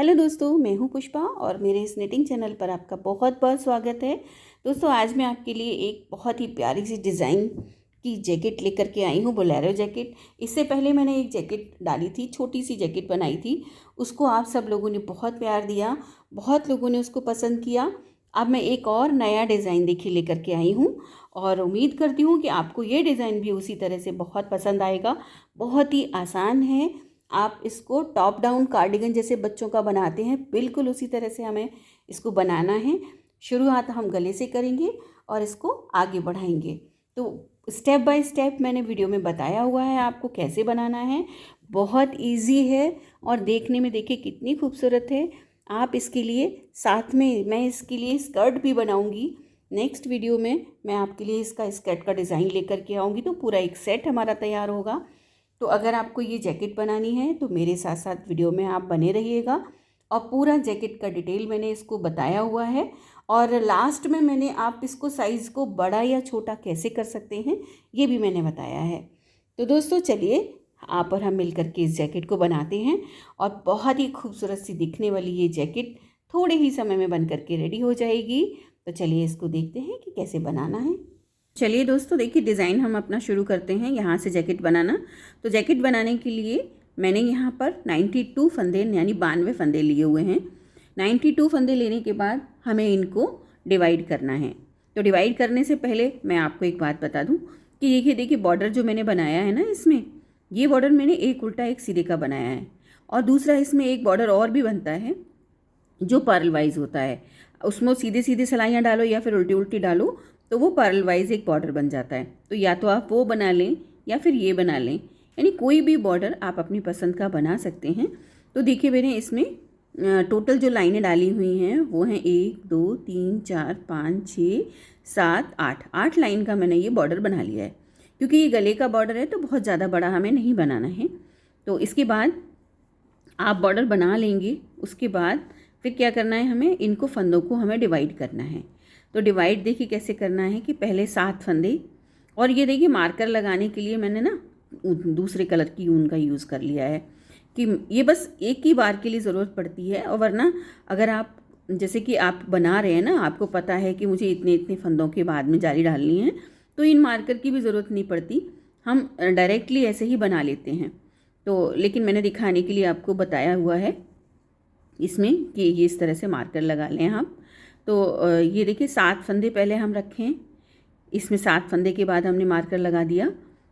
Hello दोस्तों, मैं हूं पुष्पा और मेरे इस निटिंग चैनल पर आपका बहुत बहुत स्वागत है। दोस्तों, आज मैं आपके लिए एक बहुत ही प्यारी सी डिज़ाइन की जैकेट लेकर के आई हूं, बोलेरो जैकेट। इससे पहले मैंने एक जैकेट डाली थी, छोटी सी जैकेट बनाई थी। उसको आप सब लोगों ने बहुत प्यार दिया, बहुत लोगों ने उसको पसंद किया। अब मैं एक और नया डिज़ाइन देखिए लेकर के आई हूँ और उम्मीद करती हूँ कि आपको ये डिज़ाइन भी उसी तरह से बहुत पसंद आएगा। बहुत ही आसान है। आप इसको टॉप डाउन कार्डिगन जैसे बच्चों का बनाते हैं, बिल्कुल उसी तरह से हमें इसको बनाना है। शुरुआत हम गले से करेंगे और इसको आगे बढ़ाएंगे। तो स्टेप बाय स्टेप मैंने वीडियो में बताया हुआ है आपको कैसे बनाना है। बहुत इजी है और देखने में देखिए कितनी खूबसूरत है। आप इसके लिए साथ में मैं इसके लिए स्कर्ट भी बनाऊंगी। नेक्स्ट वीडियो में मैं आपके लिए इसका स्कर्ट का डिज़ाइन लेकर के आऊँगी, तो पूरा एक सेट हमारा तैयार होगा। तो अगर आपको ये जैकेट बनानी है तो मेरे साथ साथ वीडियो में आप बने रहिएगा। और पूरा जैकेट का डिटेल मैंने इसको बताया हुआ है और लास्ट में मैंने आप इसको साइज़ को बड़ा या छोटा कैसे कर सकते हैं ये भी मैंने बताया है। तो दोस्तों चलिए आप और हम मिलकर के इस जैकेट को बनाते हैं और बहुत ही खूबसूरत सी दिखने वाली ये जैकेट थोड़े ही समय में बन करके रेडी हो जाएगी। तो चलिए इसको देखते हैं कि कैसे बनाना है। चलिए दोस्तों, देखिए डिज़ाइन हम अपना शुरू करते हैं यहाँ से जैकेट बनाना। तो जैकेट बनाने के लिए मैंने यहाँ पर 92 फंदे यानी 92 फंदे लिए हुए हैं। 92 फंदे लेने के बाद हमें इनको डिवाइड करना है। तो डिवाइड करने से पहले मैं आपको एक बात बता दूँ कि देखिए बॉर्डर जो मैंने बनाया है ना, इसमें ये बॉर्डर मैंने एक उल्टा एक सीधे का बनाया है और दूसरा इसमें एक बॉर्डर और भी बनता है जो पर्ल वाइज होता है। उसमें सीधे सीधे सिलाइयाँ डालो या फिर उल्टी उल्टी डालो तो वो पर्ल वाइज एक बॉर्डर बन जाता है। तो या तो आप वो बना लें या फिर ये बना लें, यानी कोई भी बॉर्डर आप अपनी पसंद का बना सकते हैं। तो देखिए मैंने इसमें टोटल जो लाइनें डाली हुई हैं वो हैं 1 2 3 4 5 6 7 8 8 लाइन का मैंने ये बॉर्डर बना लिया है। क्योंकि ये गले का बॉर्डर है तो बहुत ज़्यादा बड़ा हमें नहीं बनाना है। तो इसके बाद आप बॉर्डर बना लेंगे, उसके बाद फिर क्या करना है, हमें इनको फंदों को हमें डिवाइड करना है। तो डिवाइड देखिए कैसे करना है कि पहले 7 फंदे, और ये देखिए मार्कर लगाने के लिए मैंने ना दूसरे कलर की ऊन का यूज़ कर लिया है कि ये बस एक ही बार के लिए ज़रूरत पड़ती है। और वरना अगर आप जैसे कि आप बना रहे हैं ना, आपको पता है कि मुझे इतने इतने फंदों के बाद में जाली डालनी है, तो इन मार्कर की भी ज़रूरत नहीं पड़ती, हम डायरेक्टली ऐसे ही बना लेते हैं। तो लेकिन मैंने दिखाने के लिए आपको बताया हुआ है इसमें कि ये इस तरह से मार्कर लगा लें हम। तो ये देखिए 7 फंदे पहले हम रखें, इसमें 7 फंदे के बाद हमने मार्कर लगा दिया।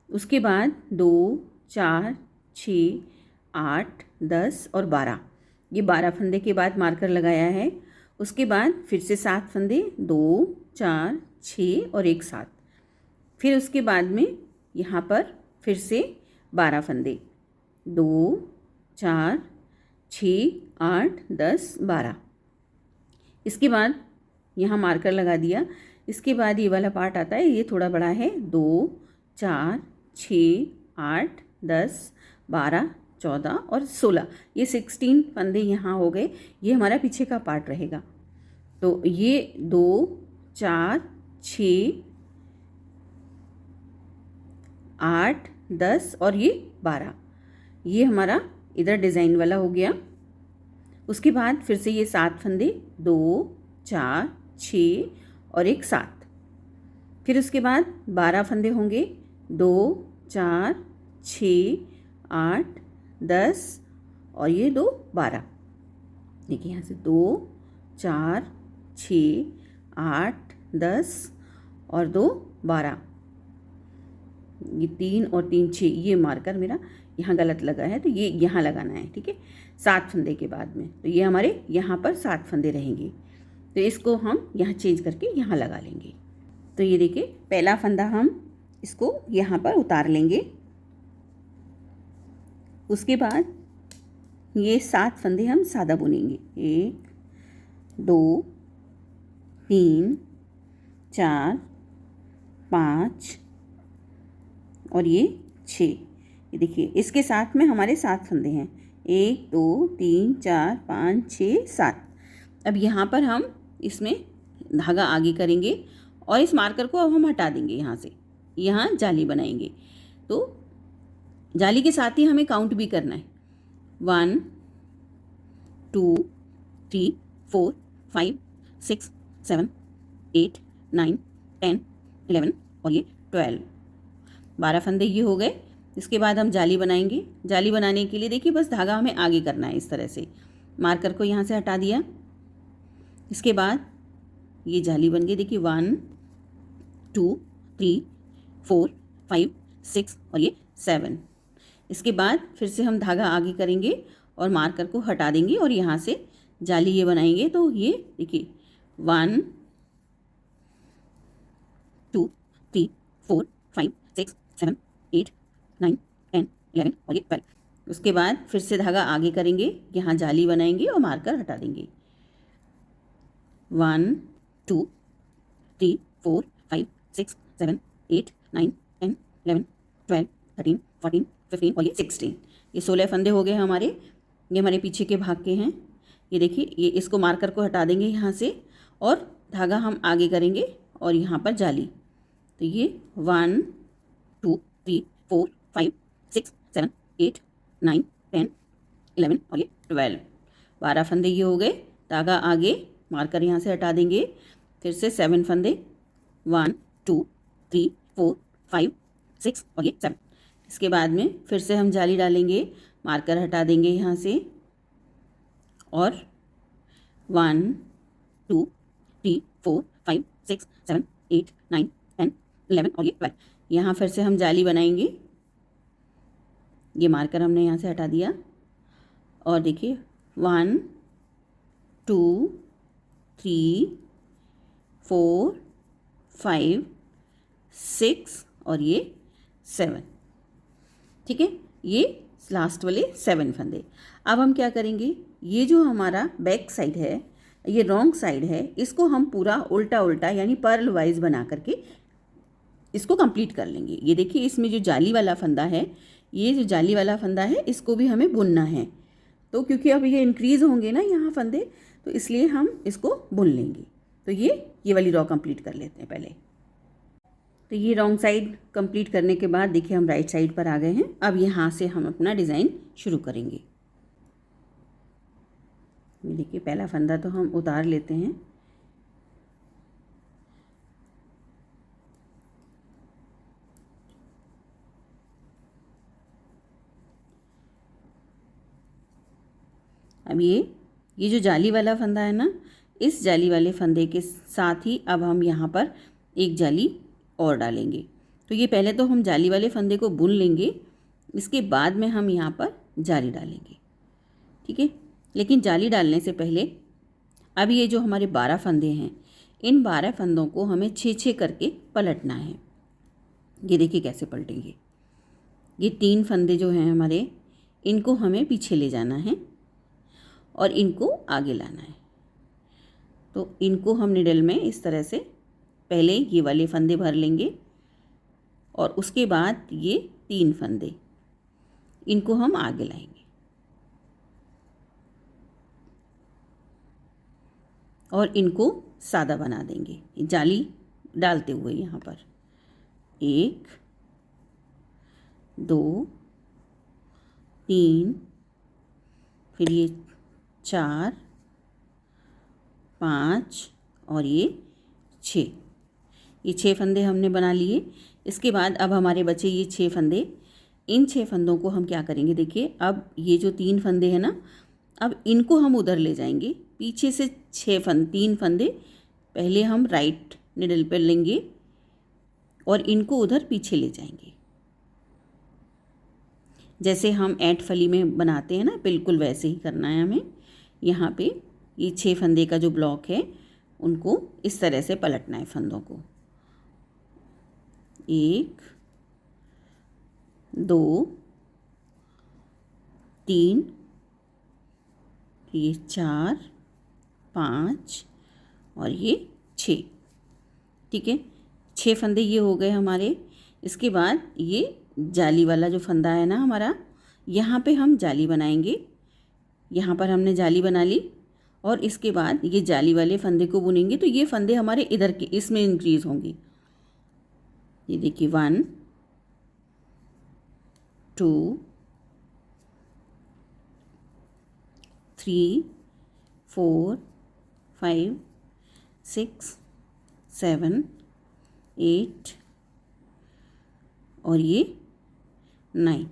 उसके बाद 2 4 6 8 10 और 12, ये 12 फंदे के बाद मार्कर लगाया है। उसके बाद फिर से 7 फंदे, 2 4 6 और एक 7। फिर उसके बाद में यहाँ पर फिर से 12 फंदे, 2 4 6 8 10 12। इसके बाद यहाँ मार्कर लगा दिया। इसके बाद ये वाला पार्ट आता है, ये थोड़ा बड़ा है, 2 4 6 8 10 12 14 और 16, ये 16 फंदे यहाँ हो गए। ये हमारा पीछे का पार्ट रहेगा। तो ये 2 4 6 8 10 और ये 12, ये हमारा इधर डिज़ाइन वाला हो गया। उसके बाद फिर से ये 7 फंदे, 2 4 6 और एक 7। फिर उसके बाद 12 फंदे होंगे, 2 4 6 8 10 और ये 2 12। देखिए यहाँ से 2 4 6 8 10 और 2 12, ये 3 और 3 6, ये मार्कर मेरा यहाँ गलत लगा है तो ये यहाँ लगाना है, ठीक है, 7 फंदे के बाद में। तो ये हमारे यहाँ पर 7 फंदे रहेंगे, तो इसको हम यहाँ चेंज करके यहाँ लगा लेंगे। तो ये देखिए पहला फंदा हम इसको यहाँ पर उतार लेंगे। उसके बाद ये 7 फंदे हम सादा बुनेंगे, 1 2 3 4 5 और ये 6। ये देखिए इसके साथ में हमारे 7 फंदे हैं, 1 2 3 4 5 6 7। अब यहाँ पर हम इसमें धागा आगे करेंगे और इस मार्कर को अब हम हटा देंगे, यहाँ से यहाँ जाली बनाएंगे। तो जाली के साथ ही हमें काउंट भी करना है, 1 2 3 4 5 6 7 8 9 10 11 और ये 12, 12 फंदे ये हो गए। इसके बाद हम जाली बनाएंगे। जाली बनाने के लिए देखिए बस धागा हमें आगे करना है, इस तरह से मार्कर को यहाँ से हटा दिया। इसके बाद ये जाली बन गई, देखिए 1 2 3 4 5 6 और ये 7। इसके बाद फिर से हम धागा आगे करेंगे और मार्कर को हटा देंगे और यहाँ से जाली ये बनाएंगे। तो ये देखिए 1 2 3 4 5 6 7 8 9 10 11 और ये 12। उसके बाद फिर से धागा आगे करेंगे, यहाँ जाली बनाएंगे और मार्कर हटा देंगे। 1 2 3 4 5 6 7 8 9 10 11 12 13 14 15 और ये 16। ये 16 फंदे हो गए हमारे। ये हमारे पीछे के भाग के हैं। ये देखिए, ये इसको मार्कर को हटा देंगे यहाँ से और धागा हम आगे करेंगे और यहाँ पर जाली। तो ये 1 2 3 4 5 6 7 8 9 10 11 और ये 12, 12 फंदे ये हो गए। धागा आगे, मार्कर यहाँ से हटा देंगे। फिर से 7 फंदे, 1 2 3 4 5 6 और ये 7। इसके बाद में फिर से हम जाली डालेंगे, मार्कर हटा देंगे यहाँ से और 1 2 3 4 5 6 7 8 9 10 11 और ये 12। यहाँ फिर से हम जाली बनाएंगे। ये मार्कर हमने यहाँ से हटा दिया और देखिए 1 2 3 4 5 6 और ये 7। ठीक है, ये लास्ट वाले 7 फंदे। अब हम क्या करेंगे, ये जो हमारा बैक साइड है, ये रॉन्ग साइड है, इसको हम पूरा उल्टा उल्टा यानी पर्ल वाइज बना करके इसको कंप्लीट कर लेंगे। ये देखिए, इसमें जो जाली वाला फंदा है, ये जो जाली वाला फंदा है, इसको भी हमें बुनना है। तो क्योंकि अब ये इंक्रीज़ होंगे ना यहाँ फंदे, तो इसलिए हम इसको बुन लेंगे। तो ये वाली रॉ कंप्लीट कर लेते हैं पहले। तो ये रॉन्ग साइड कंप्लीट करने के बाद देखिए हम राइट साइड पर आ गए हैं। अब यहाँ से हम अपना डिज़ाइन शुरू करेंगे। ये देखिए, पहला फंदा तो हम उतार लेते हैं। अब ये जो जाली वाला फंदा है ना, इस जाली वाले फंदे के साथ ही अब हम यहाँ पर एक जाली और डालेंगे। तो ये पहले तो हम जाली वाले फंदे को बुन लेंगे, इसके बाद में हम यहाँ पर जाली डालेंगे। ठीक है, लेकिन जाली डालने से पहले अब ये जो हमारे 12 फंदे हैं, इन 12 फंदों को हमें 6-6 करके पलटना है। ये देखिए कैसे पलटेंगे। ये 3 फंदे जो हैं हमारे, इनको हमें पीछे ले जाना है और इनको आगे लाना है। तो इनको हम निडल में इस तरह से पहले ये वाले फंदे भर लेंगे और उसके बाद ये 3 फंदे, इनको हम आगे लाएंगे और इनको सादा बना देंगे जाली डालते हुए। यहाँ पर 1 2 3, फिर ये 4 5 और ये 6। ये 6 फंदे हमने बना लिए। इसके बाद अब हमारे बचे ये 6 फंदे। इन 6 फंदों को हम क्या करेंगे, देखिए अब ये जो 3 फंदे हैं ना, अब इनको हम उधर ले जाएंगे। पीछे से 3 फंदे पहले हम राइट निडल पर लेंगे और इनको उधर पीछे ले जाएंगे। जैसे हम ऐंठ फली में बनाते हैं ना, बिल्कुल वैसे ही करना है हमें। यहाँ पे ये 6 फंदे का जो ब्लॉक है, उनको इस तरह से पलटना है फंदों को। 1 2 3, ये 4 5 और ये 6। ठीक है, 6 फंदे ये हो गए हमारे। इसके बाद ये जाली वाला जो फंदा है ना हमारा, यहाँ पे हम जाली बनाएंगे। यहाँ पर हमने जाली बना ली और इसके बाद ये जाली वाले फंदे को बुनेंगे। तो ये फंदे हमारे इधर के इसमें इंक्रीज़ होंगे। ये देखिए 1 2 3 4 5 6 7 8 और ये 9।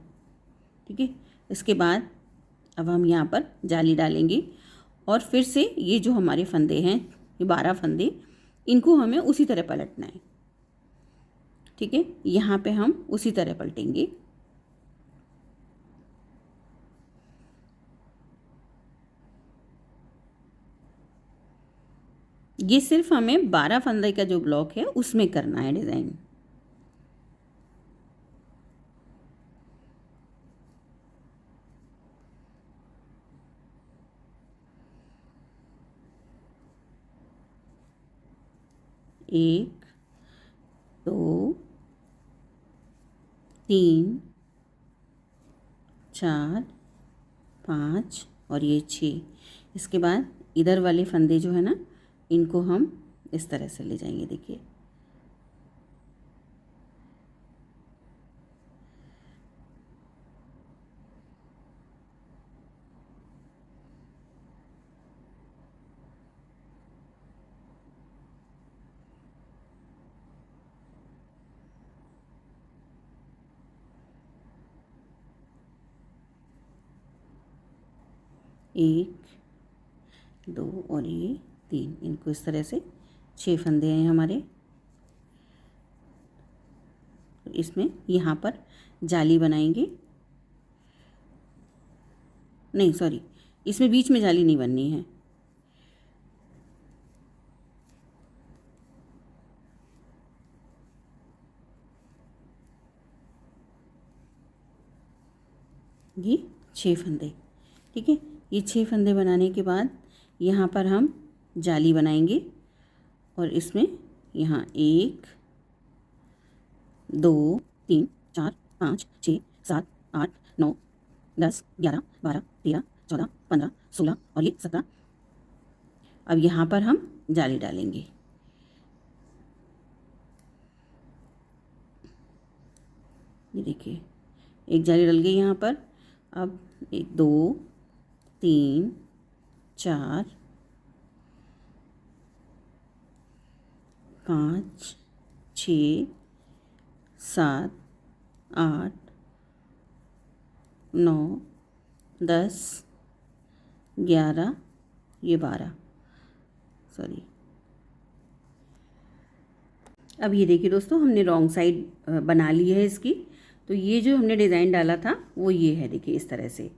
ठीक है, इसके बाद अब हम यहाँ पर जाली डालेंगे और फिर से ये जो हमारे फंदे हैं, ये 12 फंदे, इनको हमें उसी तरह पलटना है। ठीक है, यहाँ पे हम उसी तरह पलटेंगे। ये सिर्फ हमें 12 फंदे का जो ब्लॉक है उसमें करना है डिज़ाइन। एक, दो, 3, 4, 5 और ये 6। इसके बाद इधर वाले फंदे जो है ना, इनको हम इस तरह से ले जाएंगे। देखिए, एक, दो और ये 3, इनको इस तरह से 6 फंदे हैं हमारे। इसमें यहाँ पर जाली बनाएंगे, नहीं सॉरी, इसमें बीच में जाली नहीं बननी है। ये 6 फंदे, ठीक है। ये 6 फंदे बनाने के बाद यहाँ पर हम जाली बनाएंगे और इसमें यहाँ 1 2 3 4 5 6 7 8 9 10 11 12 13 14 15 16 और ये 17। अब यहाँ पर हम जाली डालेंगे। ये देखिए, एक जाली डल गई यहाँ पर। अब 1 2 3 4 5 6 7 8 9 10 11 ये 12, सॉरी। अब ये देखिए दोस्तों, हमने रॉन्ग साइड बना ली है इसकी। तो ये जो हमने डिज़ाइन डाला था वो ये है, देखिए इस तरह से।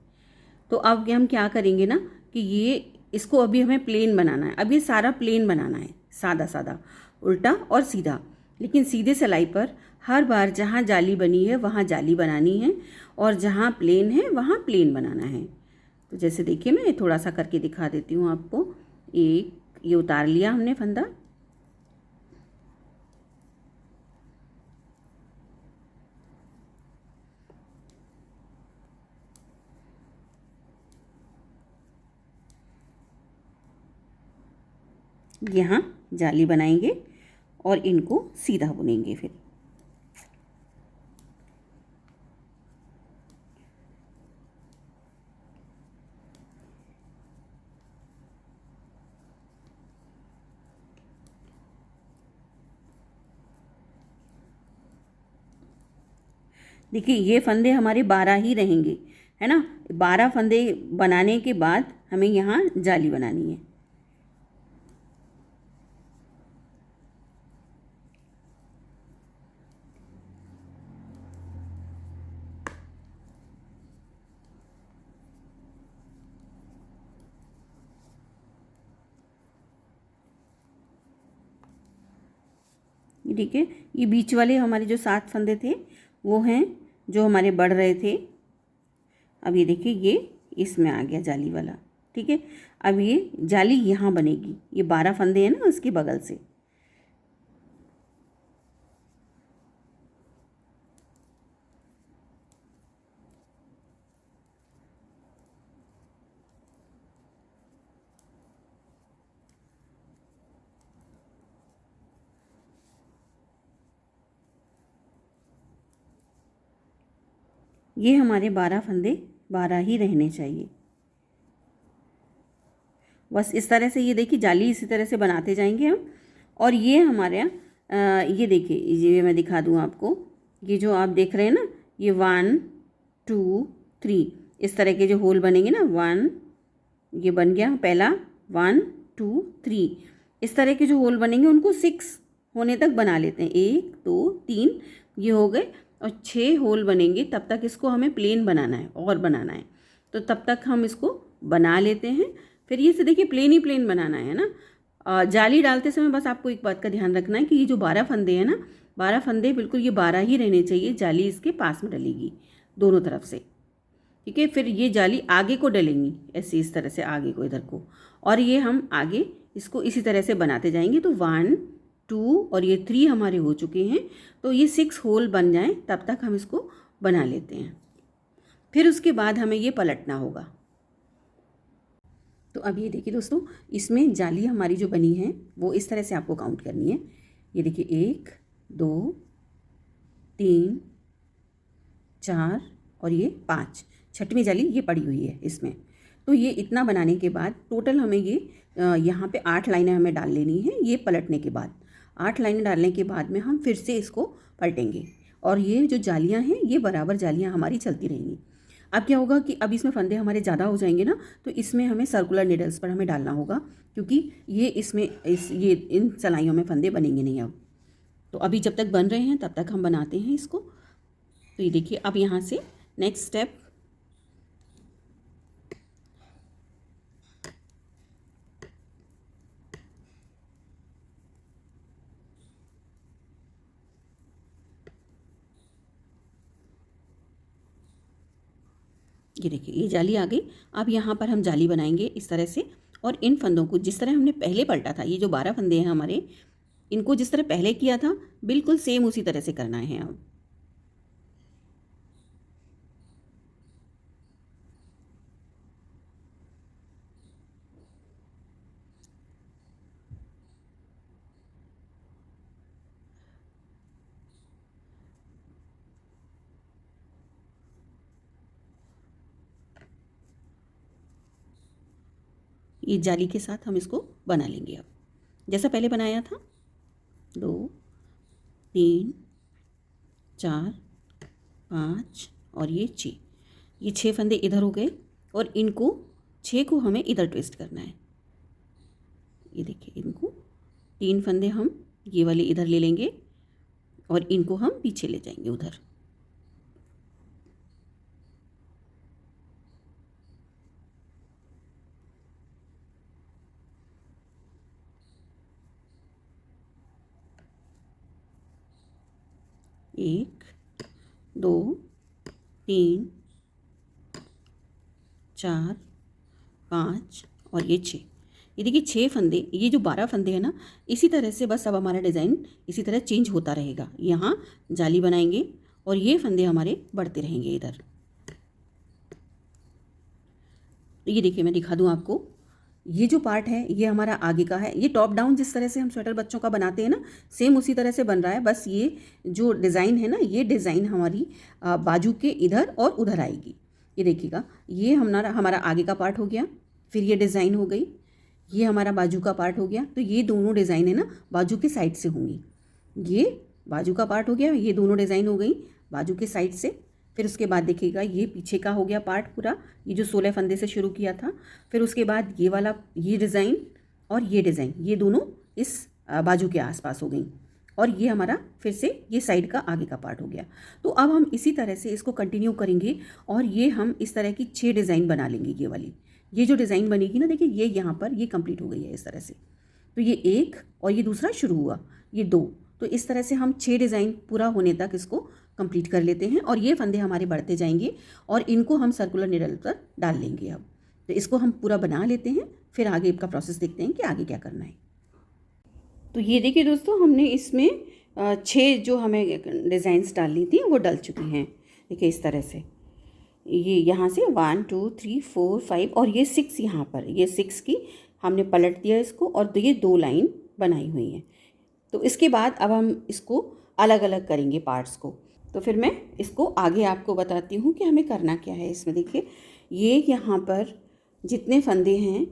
तो अब हम क्या करेंगे ना कि ये इसको अभी हमें प्लेन बनाना है। अब ये सारा प्लेन बनाना है, सादा सादा, उल्टा और सीधा। लेकिन सीधे सिलाई पर हर बार जहाँ जाली बनी है वहाँ जाली बनानी है और जहाँ प्लेन है वहाँ प्लेन बनाना है। तो जैसे देखिए, मैं थोड़ा सा करके दिखा देती हूँ आपको। एक ये उतार लिया हमने फंदा, यहाँ जाली बनाएंगे और इनको सीधा बुनेंगे। फिर देखिए, ये फंदे हमारे 12 ही रहेंगे, है ना। 12 फंदे बनाने के बाद हमें यहाँ जाली बनानी है। ठीक है, ये बीच वाले हमारे जो 7 फंदे थे वो हैं जो हमारे बढ़ रहे थे। अब ये देखिए, ये इसमें आ गया जाली वाला। ठीक है, अब ये जाली यहाँ बनेगी, ये 12 फंदे हैं ना उसके बगल से। ये हमारे 12 फंदे 12 ही रहने चाहिए। बस इस तरह से ये देखिए जाली इसी तरह से बनाते जाएंगे हम। और ये हमारे ये देखिए, ये मैं दिखा दूँ आपको, ये जो आप देख रहे हैं ना, ये 1 2 3 इस तरह के जो होल बनेंगे ना, 1 ये बन गया पहला, 1 2 3 इस तरह के जो होल बनेंगे उनको 6 होने तक बना लेते हैं। 1 2 3 ये हो गए, और 6 होल बनेंगे, तब तक इसको हमें प्लेन बनाना है और बनाना है, तो तब तक हम इसको बना लेते हैं। फिर ये से देखिए प्लेन ही प्लेन बनाना है ना। जाली डालते समय बस आपको एक बात का ध्यान रखना है कि ये जो 12 फंदे हैं ना, 12 फंदे बिल्कुल ये 12 ही रहने चाहिए, जाली इसके पास में डलेगी दोनों तरफ से, ठीक है। फिर ये जाली आगे को डलेंगी ऐसे, इस तरह से आगे को इधर को, और ये हम आगे इसको इसी तरह से बनाते जाएंगे। तो 1 2 और ये 3 हमारे हो चुके हैं, तो ये 6 होल बन जाएं तब तक हम इसको बना लेते हैं। फिर उसके बाद हमें ये पलटना होगा। तो अब ये देखिए दोस्तों, इसमें जाली हमारी जो बनी है वो इस तरह से आपको काउंट करनी है। ये देखिए 1 2 3 4 और ये 5, छठवीं जाली ये पड़ी हुई है इसमें। तो ये इतना बनाने के बाद टोटल हमें ये यहाँ पे 8 लाइनें हमें डाल लेनी है। ये पलटने के बाद 8 लाइनें डालने के बाद में हम फिर से इसको पलटेंगे, और ये जो जालियाँ हैं ये बराबर जालियाँ हमारी चलती रहेंगी। अब क्या होगा कि अब इसमें फंदे हमारे ज़्यादा हो जाएंगे ना, तो इसमें हमें सर्कुलर निडल्स पर हमें डालना होगा, क्योंकि ये इसमें ये इन सलाइयों में फंदे बनेंगे नहीं अब। तो अभी जब तक बन रहे हैं तब तक हम बनाते हैं इसको। तो ये देखिए, अब यहाँ से नेक्स्ट स्टेप, ये देखिए ये जाली आ गई। अब यहाँ पर हम जाली बनाएंगे इस तरह से, और इन फंदों को जिस तरह हमने पहले पलटा था, ये जो 12 फंदे हैं हमारे, इनको जिस तरह पहले किया था बिल्कुल सेम उसी तरह से करना है अब। ये जाली के साथ हम इसको बना लेंगे अब, जैसा पहले बनाया था। 2 3 4 5 और ये 6, ये 6 फंदे इधर हो गए, और इनको 6 को हमें इधर ट्विस्ट करना है। ये देखिए, इनको 3 फंदे हम ये वाले इधर ले लेंगे, और इनको हम पीछे ले जाएंगे उधर। एक 2 3 4 5 और ये 6, ये देखिए 6 फंदे, ये जो 12 फंदे हैं ना, इसी तरह से बस अब हमारा डिज़ाइन इसी तरह चेंज होता रहेगा। यहाँ जाली बनाएंगे और ये फंदे हमारे बढ़ते रहेंगे इधर। तो ये देखिए मैं दिखा दूँ आपको, ये जो पार्ट है ये हमारा आगे का है। ये टॉप डाउन जिस तरह से हम स्वेटर बच्चों का बनाते हैं ना, सेम उसी तरह से बन रहा है। बस ये जो डिज़ाइन है ना, ये डिज़ाइन हमारी बाजू के इधर और उधर आएगी। ये देखिएगा, ये हमारा आगे का पार्ट हो गया, फिर ये डिज़ाइन हो गई, ये हमारा बाजू का पार्ट हो गया। तो ये दोनों डिज़ाइन है ना बाजू के साइड से होंगी। ये बाजू का पार्ट हो गया, ये दोनों डिज़ाइन हो गई बाजू के साइड से। फिर उसके बाद देखिएगा ये पीछे का हो गया पार्ट पूरा, ये जो 16 फंदे से शुरू किया था। फिर उसके बाद ये वाला, ये डिज़ाइन और ये डिज़ाइन, ये दोनों इस बाजू के आसपास हो गई, और ये हमारा फिर से ये साइड का आगे का पार्ट हो गया। तो अब हम इसी तरह से इसको कंटिन्यू करेंगे, और ये हम इस तरह की 6 डिज़ाइन बना लेंगे। ये वाली, ये जो डिज़ाइन बनेगी ना, देखिए ये यहाँ पर ये कंप्लीट हो गई है इस तरह से। तो ये एक और ये दूसरा शुरू हुआ, ये 2। तो इस तरह से हम 6 डिज़ाइन पूरा होने तक इसको कंप्लीट कर लेते हैं, और ये फंदे हमारे बढ़ते जाएंगे, और इनको हम सर्कुलर निडल पर डाल लेंगे अब। तो इसको हम पूरा बना लेते हैं, फिर आगे का प्रोसेस देखते हैं कि आगे क्या करना है। तो ये देखिए दोस्तों, हमने इसमें 6 जो हमें डिज़ाइंस डालनी थी वो डल चुकी हैं। देखिए इस तरह से, ये यहाँ से 1 2 3 4 5 और ये 6 यहाँ पर, ये 6 की हमने पलट दिया इसको, और ये 2 लाइन बनाई हुई हैं। तो इसके बाद अब हम इसको अलग अलग करेंगे पार्ट्स को। तो फिर मैं इसको आगे आपको बताती हूँ कि हमें करना क्या है इसमें। देखिए ये यहाँ पर जितने फंदे हैं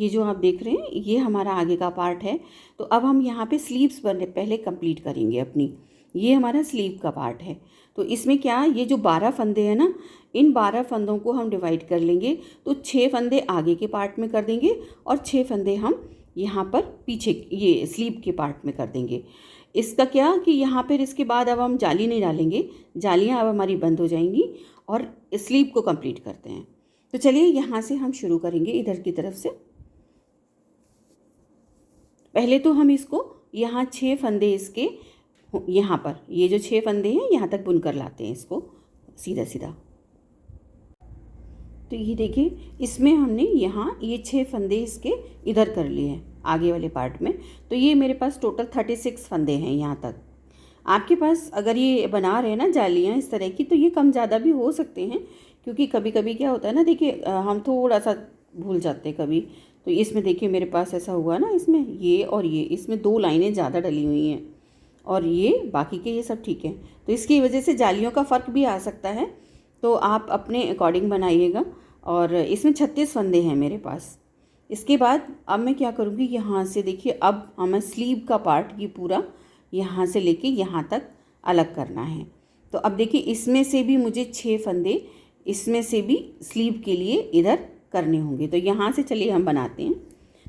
ये जो आप देख रहे हैं ये हमारा आगे का पार्ट है। तो अब हम यहाँ पे स्लीव्स बनने पहले कंप्लीट करेंगे अपनी। ये हमारा स्लीव का पार्ट है। तो इसमें क्या, ये जो 12 फंदे हैं ना, इन 12 फंदों को हम डिवाइड कर लेंगे। तो 6 फंदे आगे के पार्ट में कर देंगे और 6 फंदे हम यहाँ पर पीछे ये स्लीव के पार्ट में कर देंगे। इसका क्या कि यहाँ पर इसके बाद अब हम जाली नहीं डालेंगे, जालियाँ अब हमारी बंद हो जाएंगी और स्लीव को कंप्लीट करते हैं। तो चलिए यहाँ से हम शुरू करेंगे इधर की तरफ से। पहले तो हम इसको यहाँ 6 फंदे इसके यहाँ पर, ये जो 6 फंदे हैं यहाँ तक बुनकर लाते हैं इसको सीधा सीधा। तो ये देखिए इसमें हमने यहाँ ये 6 फंदे इसके इधर कर लिए हैं आगे वाले पार्ट में। तो ये मेरे पास टोटल 36 फंदे हैं यहाँ तक। आपके पास अगर ये बना रहे हैं ना जालियाँ इस तरह की, तो ये कम ज़्यादा भी हो सकते हैं, क्योंकि कभी कभी क्या होता है ना, देखिए हम थोड़ा सा भूल जाते हैं कभी। तो इसमें देखिए मेरे पास ऐसा हुआ ना, इसमें ये और ये, इसमें 2 लाइनें ज़्यादा डली हुई हैं और ये बाकी के ये सब ठीक है। तो इसकी वजह से जालियों का फ़र्क भी आ सकता है, तो आप अपने अकॉर्डिंग बनाइएगा। और इसमें 36 फंदे हैं मेरे पास। इसके बाद अब मैं क्या करूँगी, यहाँ से देखिए अब हमें स्लीव का पार्ट ये पूरा यहाँ से लेके यहाँ तक अलग करना है। तो अब देखिए इसमें से भी मुझे 6 फंदे इसमें से भी स्लीव के लिए इधर करने होंगे। तो यहाँ से चलिए हम बनाते हैं।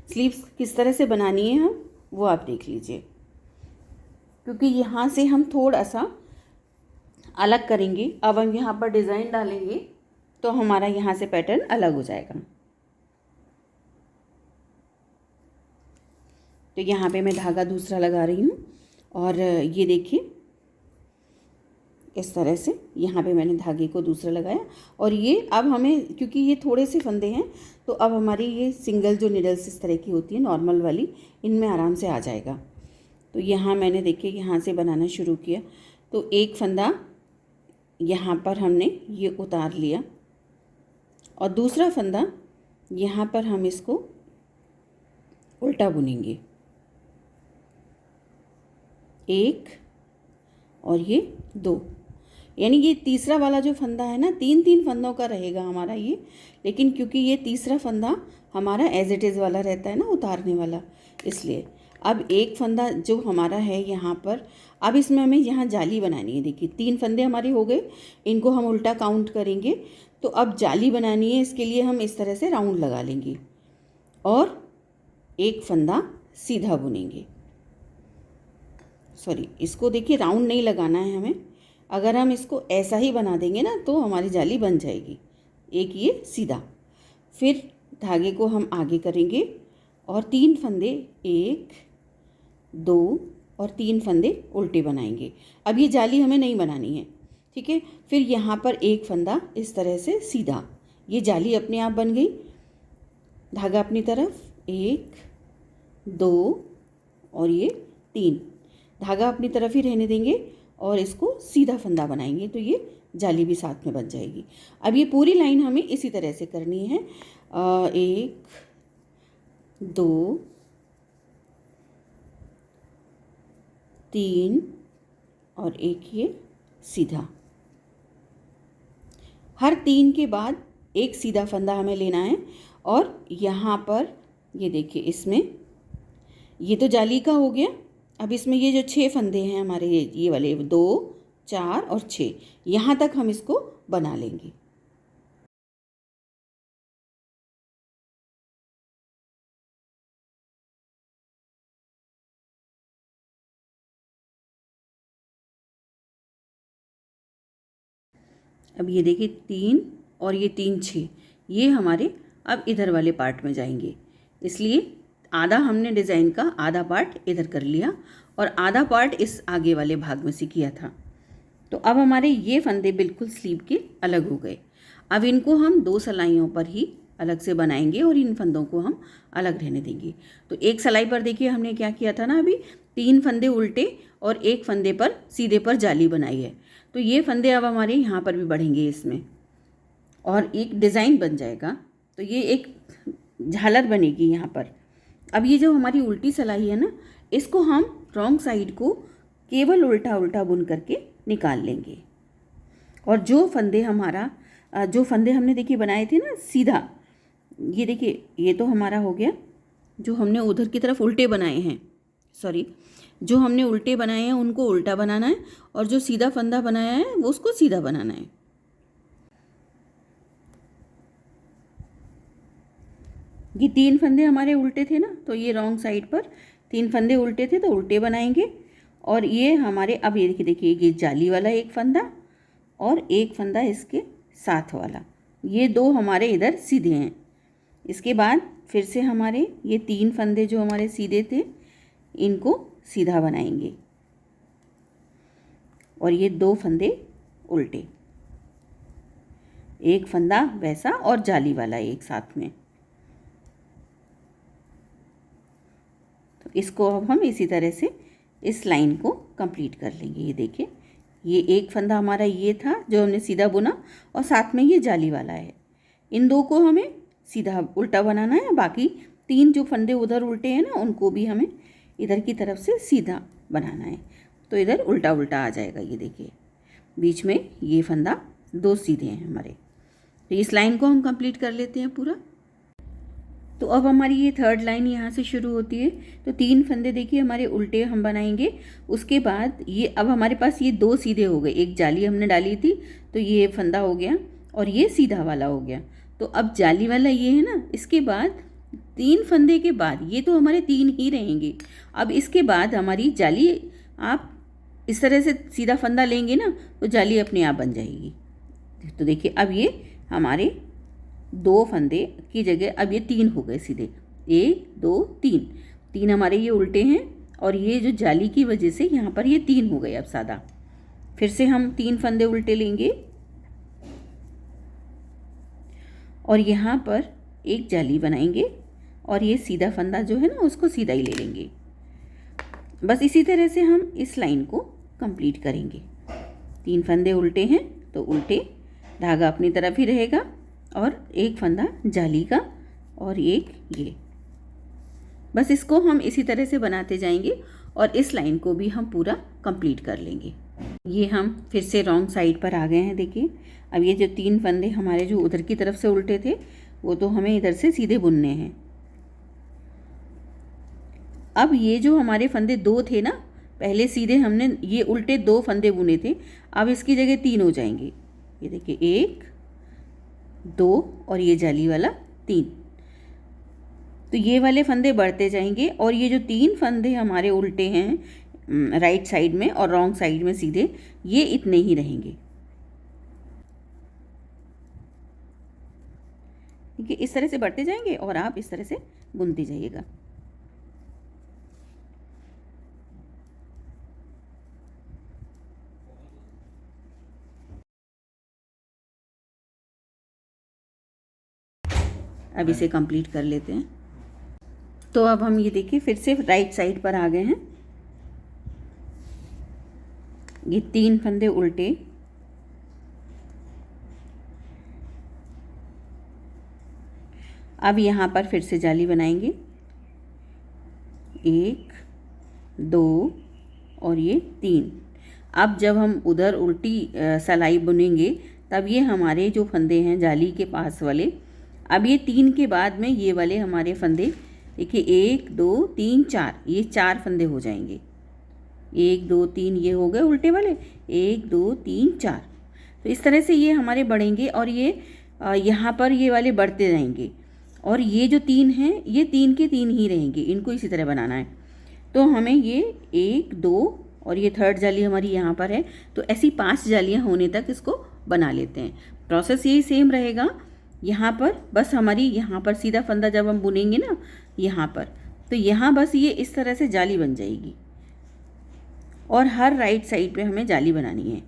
स्लीव किस तरह से बनानी है हम वो आप देख लीजिए, क्योंकि यहाँ से हम थोड़ा सा अलग करेंगे। अब हम यहाँ पर डिज़ाइन डालेंगे तो हमारा यहाँ से पैटर्न अलग हो जाएगा। तो यहाँ पे मैं धागा दूसरा लगा रही हूँ और ये देखिए इस तरह से यहाँ पे मैंने धागे को दूसरा लगाया। और ये अब हमें, क्योंकि ये थोड़े से फंदे हैं, तो अब हमारी ये सिंगल जो निडल्स इस तरह की होती है नॉर्मल वाली, इनमें आराम से आ जाएगा। तो यहाँ मैंने देखिए यहाँ से बनाना शुरू किया। तो एक फंदा यहाँ पर हमने ये उतार लिया और दूसरा फंदा यहाँ पर हम इसको उल्टा बुनेंगे, 1 और ये 2, यानी ये तीसरा वाला जो फंदा है ना, 3 फंदों का रहेगा हमारा ये। लेकिन क्योंकि ये तीसरा फंदा हमारा एज इट इज़ वाला रहता है ना, उतारने वाला, इसलिए अब एक फंदा जो हमारा है यहाँ पर, अब इसमें हमें यहाँ जाली बनानी है। देखिए 3 फंदे हमारे हो गए, इनको हम उल्टा काउंट करेंगे। तो अब जाली बनानी है, इसके लिए हम इस तरह से राउंड लगा लेंगे और एक फंदा सीधा बुनेंगे। सॉरी, इसको देखिए राउंड नहीं लगाना है हमें। अगर हम इसको ऐसा ही बना देंगे ना तो हमारी जाली बन जाएगी। एक ये सीधा, फिर धागे को हम आगे करेंगे और 3 फंदे, 1 2 और 3 फंदे उल्टे बनाएंगे। अब ये जाली हमें नहीं बनानी है, ठीक है। फिर यहाँ पर एक फंदा इस तरह से सीधा, ये जाली अपने आप बन गई। धागा अपनी तरफ, 1 2 और ये 3, धागा अपनी तरफ ही रहने देंगे और इसको सीधा फंदा बनाएंगे, तो ये जाली भी साथ में बन जाएगी। अब ये पूरी लाइन हमें इसी तरह से करनी है। 1 2 3 और एक ये सीधा। हर 3 के बाद एक सीधा फंदा हमें लेना है और यहाँ पर ये देखिए, इसमें ये तो जाली का हो गया। अब इसमें ये जो 6 फंदे हैं हमारे, ये वाले 2 4 और 6, यहाँ तक हम इसको बना लेंगे। अब ये देखिए 3 और ये 3 6, ये हमारे अब इधर वाले पार्ट में जाएंगे। इसलिए आधा हमने डिज़ाइन का आधा पार्ट इधर कर लिया और आधा पार्ट इस आगे वाले भाग में से किया था। तो अब हमारे ये फंदे बिल्कुल स्लीव के अलग हो गए। अब इनको हम 2 सिलाइयों पर ही अलग से बनाएंगे और इन फंदों को हम अलग रहने देंगे। तो एक सिलाई पर देखिए हमने क्या किया था ना, अभी 3 फंदे उल्टे और एक फंदे पर सीधे पर जाली बनाई है। तो ये फंदे अब हमारे यहाँ पर भी बढ़ेंगे इसमें और एक डिज़ाइन बन जाएगा। तो ये एक झालर बनेगी यहाँ पर। अब ये जो हमारी उल्टी सिलाई है ना, इसको हम रॉन्ग साइड को केवल उल्टा उल्टा बुन करके निकाल लेंगे। और जो फंदे हमने देखिए बनाए थे ना सीधा, ये देखिए, ये तो हमारा हो गया जो हमने उधर की तरफ उल्टे बनाए हैं, सॉरी, जो हमने उल्टे बनाए हैं उनको उल्टा बनाना है और जो सीधा फंदा बनाया है वो उसको सीधा बनाना है। ये 3 फंदे हमारे उल्टे थे ना, तो ये रॉन्ग साइड पर 3 फंदे उल्टे थे तो उल्टे बनाएंगे। और ये हमारे, अब ये देखिए ये जाली वाला एक फंदा और एक फंदा इसके साथ वाला, ये 2 हमारे इधर सीधे हैं। इसके बाद फिर से हमारे ये 3 फंदे जो हमारे सीधे थे इनको सीधा बनाएंगे और ये 2 फंदे उल्टे, एक फंदा वैसा और जाली वाला एक साथ में। तो इसको अब हम इसी तरह से इस लाइन को कंप्लीट कर लेंगे। ये देखिए, ये एक फंदा हमारा ये था जो हमने सीधा बुना और साथ में ये जाली वाला है। इन 2 को हमें सीधा उल्टा बनाना है, बाकी 3 जो फंदे उधर उल्टे हैं ना उनको भी हमें इधर की तरफ से सीधा बनाना है। तो इधर उल्टा उल्टा आ जाएगा। ये देखिए, बीच में ये फंदा 2 सीधे हैं हमारे। तो इस लाइन को हम कंप्लीट कर लेते हैं पूरा। तो अब हमारी ये 3rd लाइन यहाँ से शुरू होती है। तो 3 फंदे देखिए हमारे उल्टे हम बनाएंगे। उसके बाद ये अब हमारे पास ये 2 सीधे हो गए, एक जाली हमने डाली थी तो ये फंदा हो गया और ये सीधा वाला हो गया। तो अब जाली वाला ये है ना, इसके बाद 3 फंदे के बाद ये तो हमारे 3 ही रहेंगे। अब इसके बाद हमारी जाली, आप इस तरह से सीधा फंदा लेंगे ना तो जाली अपने आप बन जाएगी। तो देखिए, अब ये हमारे 2 फंदे की जगह अब ये 3 हो गए सीधे, 1 2 3 हमारे ये उल्टे हैं और ये जो जाली की वजह से यहाँ पर ये 3 हो गए। अब सादा फिर से हम 3 फंदे उल्टे लेंगे और यहाँ पर एक जाली बनाएंगे और ये सीधा फंदा जो है ना उसको सीधा ही ले लेंगे। बस इसी तरह से हम इस लाइन को कंप्लीट करेंगे। 3 फंदे उल्टे हैं तो उल्टे, धागा अपनी तरफ ही रहेगा और एक फंदा जाली का और एक ये। बस इसको हम इसी तरह से बनाते जाएंगे और इस लाइन को भी हम पूरा कंप्लीट कर लेंगे। ये हम फिर से रॉन्ग साइड पर आ गए हैं। देखिए, अब ये जो 3 फंदे हमारे जो उधर की तरफ से उल्टे थे वो तो हमें इधर से सीधे बुनने हैं। अब ये जो हमारे फंदे 2 थे ना, पहले सीधे हमने ये उल्टे 2 फंदे बुने थे, अब इसकी जगह 3 हो जाएंगे। ये देखिए, 1 2 और ये जाली वाला 3। तो ये वाले फंदे बढ़ते जाएंगे और ये जो 3 फंदे हमारे उल्टे हैं राइट साइड में और रॉन्ग साइड में सीधे, ये इतने ही रहेंगे। ठीक है, इस तरह से बढ़ते जाएंगे और आप इस तरह से बुनते जाइएगा। अब इसे कंप्लीट कर लेते हैं। तो अब हम ये देखिए फिर से राइट साइड पर आ गए हैं। ये 3 फंदे उल्टे, अब यहाँ पर फिर से जाली बनाएंगे, 1 2 और ये 3। अब जब हम उधर उल्टी सलाई बुनेंगे तब ये हमारे जो फंदे हैं जाली के पास वाले, अब ये 3 के बाद में ये वाले हमारे फंदे देखिए 1 2 3 4, ये 4 फंदे हो जाएंगे। 1 2 3 ये हो गए उल्टे वाले, 1 2 3 4। तो इस तरह से ये हमारे बढ़ेंगे और ये यहाँ पर ये वाले बढ़ते रहेंगे और ये जो 3 हैं ये 3 के 3 ही रहेंगे, इनको इसी तरह बनाना है। तो हमें ये 1 2 और ये 3rd जाली हमारी यहाँ पर है, तो ऐसी 5 जालियाँ होने तक इसको बना लेते हैं। प्रोसेस यही सेम रहेगा यहाँ पर, बस हमारी यहाँ पर सीधा फंदा जब हम बुनेंगे ना यहाँ पर, तो यहाँ बस ये इस तरह से जाली बन जाएगी और हर राइट साइड पे हमें जाली बनानी है।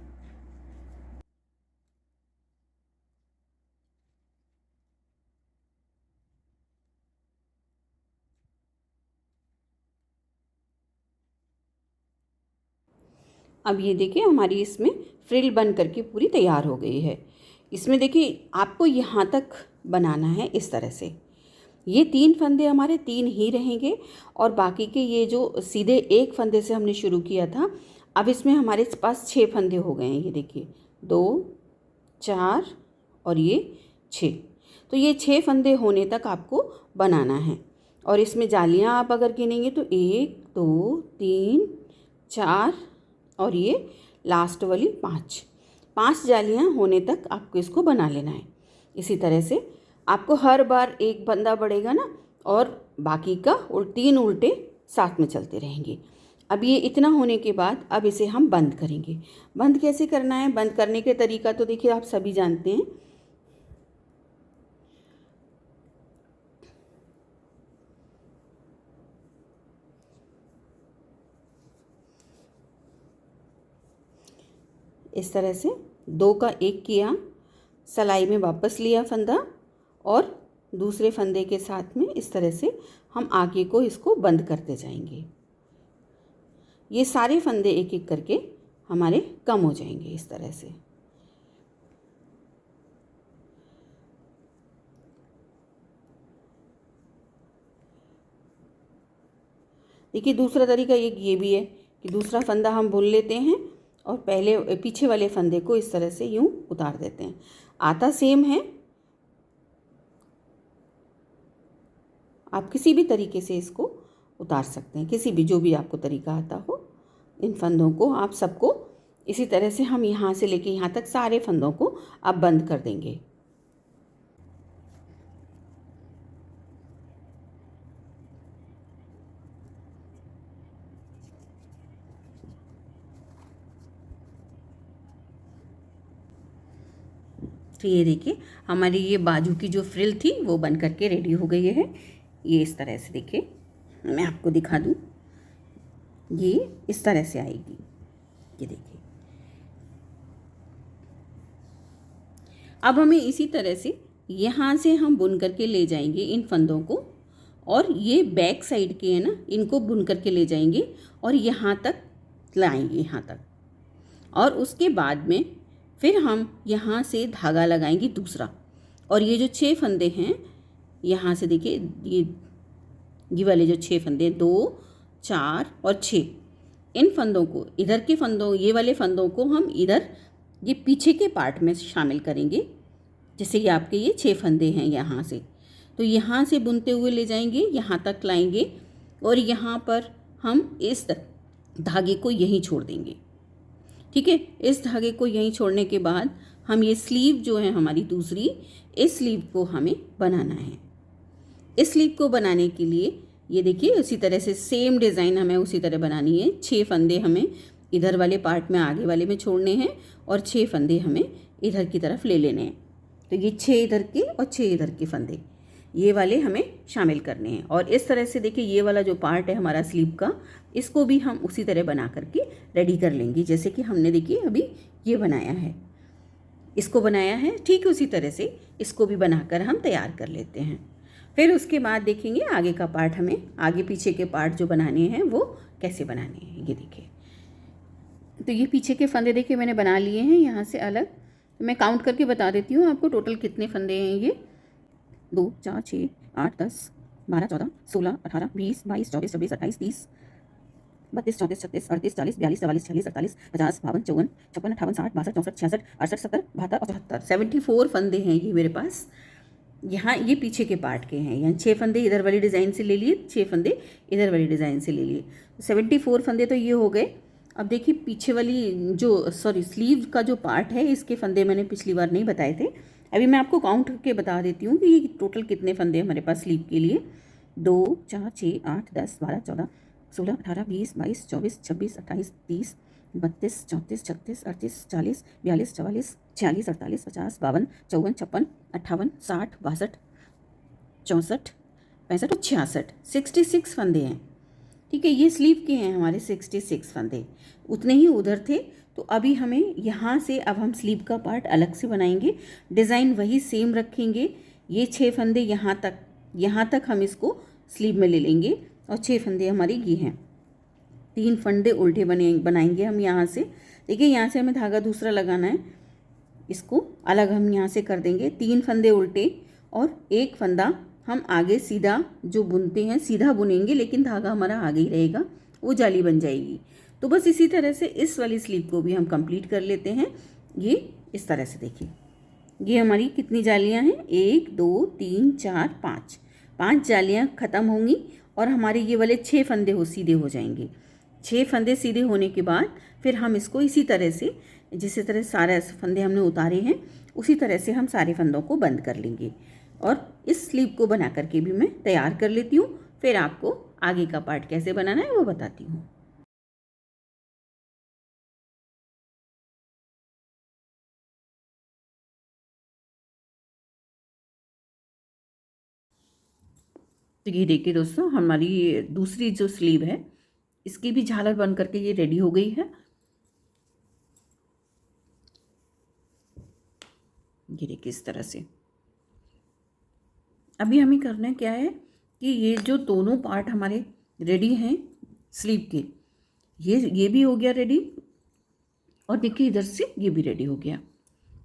अब ये देखिए हमारी इसमें फ्रिल बन करके पूरी तैयार हो गई है। इसमें देखिए आपको यहाँ तक बनाना है इस तरह से। ये 3 फंदे हमारे 3 ही रहेंगे और बाकी के ये जो सीधे एक फंदे से हमने शुरू किया था, अब इसमें हमारे पास 6 फंदे हो गए हैं। ये देखिए 2 4 और ये 6। तो ये 6 फंदे होने तक आपको बनाना है। और इसमें जालियाँ आप अगर गिनेंगे तो 1 2 3 4 और ये लास्ट वाली 5 जालियाँ होने तक आपको इसको बना लेना है। इसी तरह से आपको हर बार एक फंदा बढ़ेगा ना, और बाकी का 3 उल्टे साथ में चलते रहेंगे। अब ये इतना होने के बाद अब इसे हम बंद करेंगे। बंद कैसे करना है? बंद करने के तरीका तो देखिए आप सभी जानते हैं। इस तरह से 2 का 1 किया, सलाई में वापस लिया फंदा, और दूसरे फंदे के साथ में इस तरह से हम आगे को इसको बंद करते जाएंगे। ये सारे फंदे एक एक करके हमारे कम हो जाएंगे इस तरह से। देखिए दूसरा तरीका ये भी है कि दूसरा फंदा हम बुन लेते हैं और पहले पीछे वाले फंदे को इस तरह से यूं उतार देते हैं। आता सेम है, आप किसी भी तरीके से इसको उतार सकते हैं, किसी भी जो भी आपको तरीका आता हो। इन फंदों को आप सबको इसी तरह से हम यहाँ से लेके यहाँ तक सारे फंदों को अब बंद कर देंगे। तो ये देखिए हमारी ये बाजू की जो फ्रिल थी वो बन करके रेडी हो गई है। ये इस तरह से देखिए, मैं आपको दिखा दूँ, ये इस तरह से आएगी। ये देखिए, अब हमें इसी तरह से यहाँ से हम बुन करके ले जाएंगे इन फंदों को, और ये बैक साइड के हैं ना, इनको बुन करके ले जाएंगे और यहाँ तक लाएंगे, यहाँ तक। और उसके बाद में फिर हम यहाँ से धागा लगाएंगे दूसरा, और ये जो 6 फंदे हैं यहाँ से देखिए, ये वाले जो 6 फंदे 2 4 और 6, इन फंदों को, इधर के फंदों, ये वाले फंदों को हम इधर ये पीछे के पार्ट में शामिल करेंगे। जैसे कि आपके ये 6 फंदे हैं यहाँ से, तो यहाँ से बुनते हुए ले जाएंगे, यहाँ तक लाएंगे, और यहाँ पर हम इस धागे को यहीं छोड़ देंगे। ठीक है, इस धागे को यहीं छोड़ने के बाद हम ये स्लीव जो है हमारी दूसरी, इस स्लीव को हमें बनाना है। इस स्लीव को बनाने के लिए ये देखिए उसी तरह से सेम डिज़ाइन हमें उसी तरह बनानी है। 6 फंदे हमें इधर वाले पार्ट में, आगे वाले में छोड़ने हैं, और 6 फंदे हमें इधर की तरफ ले लेने हैं। तो ये 6 इधर के और 6 इधर के फंदे, ये वाले हमें शामिल करने हैं। और इस तरह से देखिए ये वाला जो पार्ट है हमारा स्लीव का, इसको भी हम उसी तरह बना करके रेडी कर लेंगे, जैसे कि हमने देखिए अभी ये बनाया है, इसको बनाया है। ठीक उसी तरह से इसको भी बनाकर हम तैयार कर लेते हैं। फिर उसके बाद देखेंगे आगे का पार्ट, हमें आगे पीछे के पार्ट जो बनाने हैं वो कैसे बनाने हैं। ये देखिए, तो ये पीछे के फंदे देखिए मैंने बना लिए हैं यहाँ से अलग। तो मैं काउंट करके बता देती हूँ आपको टोटल कितने फंदे हैं। ये 2 4 6 8 10 12 14 16 18 20 22 24 26 28 30 32 34 36 38 40 42 44 46 48 50 52 54 56 58 60 62 64 66 68 70 72 और 74, 74 फंदे हैं ये मेरे पास। यहाँ ये पीछे के पार्ट के हैं, यहाँ 6 फंदे इधर वाली डिज़ाइन से ले लिए, 6 फंदे इधर वाली डिज़ाइन से ले लिए, 74 फंदे तो ये हो गए। अब देखिए पीछे वाली जो स्लीव का जो पार्ट है, इसके फंदे मैंने पिछली बार नहीं बताए थे, अभी मैं आपको काउंट करके बता देती हूँ कि ये टोटल कितने फंदे हमारे पास स्लीव के लिए। 2 4 6 8 10 12 14 16 18 20 22 24 26 28 30 32 34 36 38 40 42 44 46 48 50 52 54 56 58 60 62 64 65 और 66, 66 फंदे हैं। ठीक है, ये स्लीव के हैं हमारे 66 फंदे, उतने ही उधर थे। तो अभी हमें यहाँ से अब हम स्लीव का पार्ट अलग से बनाएंगे, डिज़ाइन वही सेम रखेंगे। ये 6 फंदे यहाँ तक हम इसको स्लीव में ले लेंगे, और 6 फंदे हमारे ये हैं। 3 फंदे उल्टे बनाएंगे हम यहाँ से। देखिए यहाँ से हमें धागा दूसरा लगाना है, इसको अलग हम यहाँ से कर देंगे। 3 फंदे उल्टे और 1 फंदा हम आगे सीधा जो बुनते हैं सीधा बुनेंगे, लेकिन धागा हमारा आगे ही रहेगा, वो जाली बन जाएगी। तो बस इसी तरह से इस वाली स्लीव को भी हम कंप्लीट कर लेते हैं। ये इस तरह से देखिए, ये हमारी कितनी जालियाँ हैं, 1 2 3 4 5, 5 जालियाँ ख़त्म होंगी और हमारे ये वाले 6 फंदे सीधे हो जाएंगे। 6 फंदे सीधे होने के बाद फिर हम इसको इसी तरह से, जिस तरह सारे फंदे हमने उतारे हैं उसी तरह से हम सारे फंदों को बंद कर लेंगे। और इस स्लीव को बना करके भी मैं तैयार कर लेती हूँ, फिर आपको आगे का पार्ट कैसे बनाना है वो बताती हूँ। तो ये देखिए दोस्तों, हमारी दूसरी जो स्लीव है इसकी भी झालर बन करके ये रेडी हो गई है। ये देखिए इस तरह से। अभी हमें करना क्या है कि ये जो दोनों पार्ट हमारे रेडी हैं स्लीव के, ये भी हो गया रेडी, और देखिए इधर से ये भी रेडी हो गया।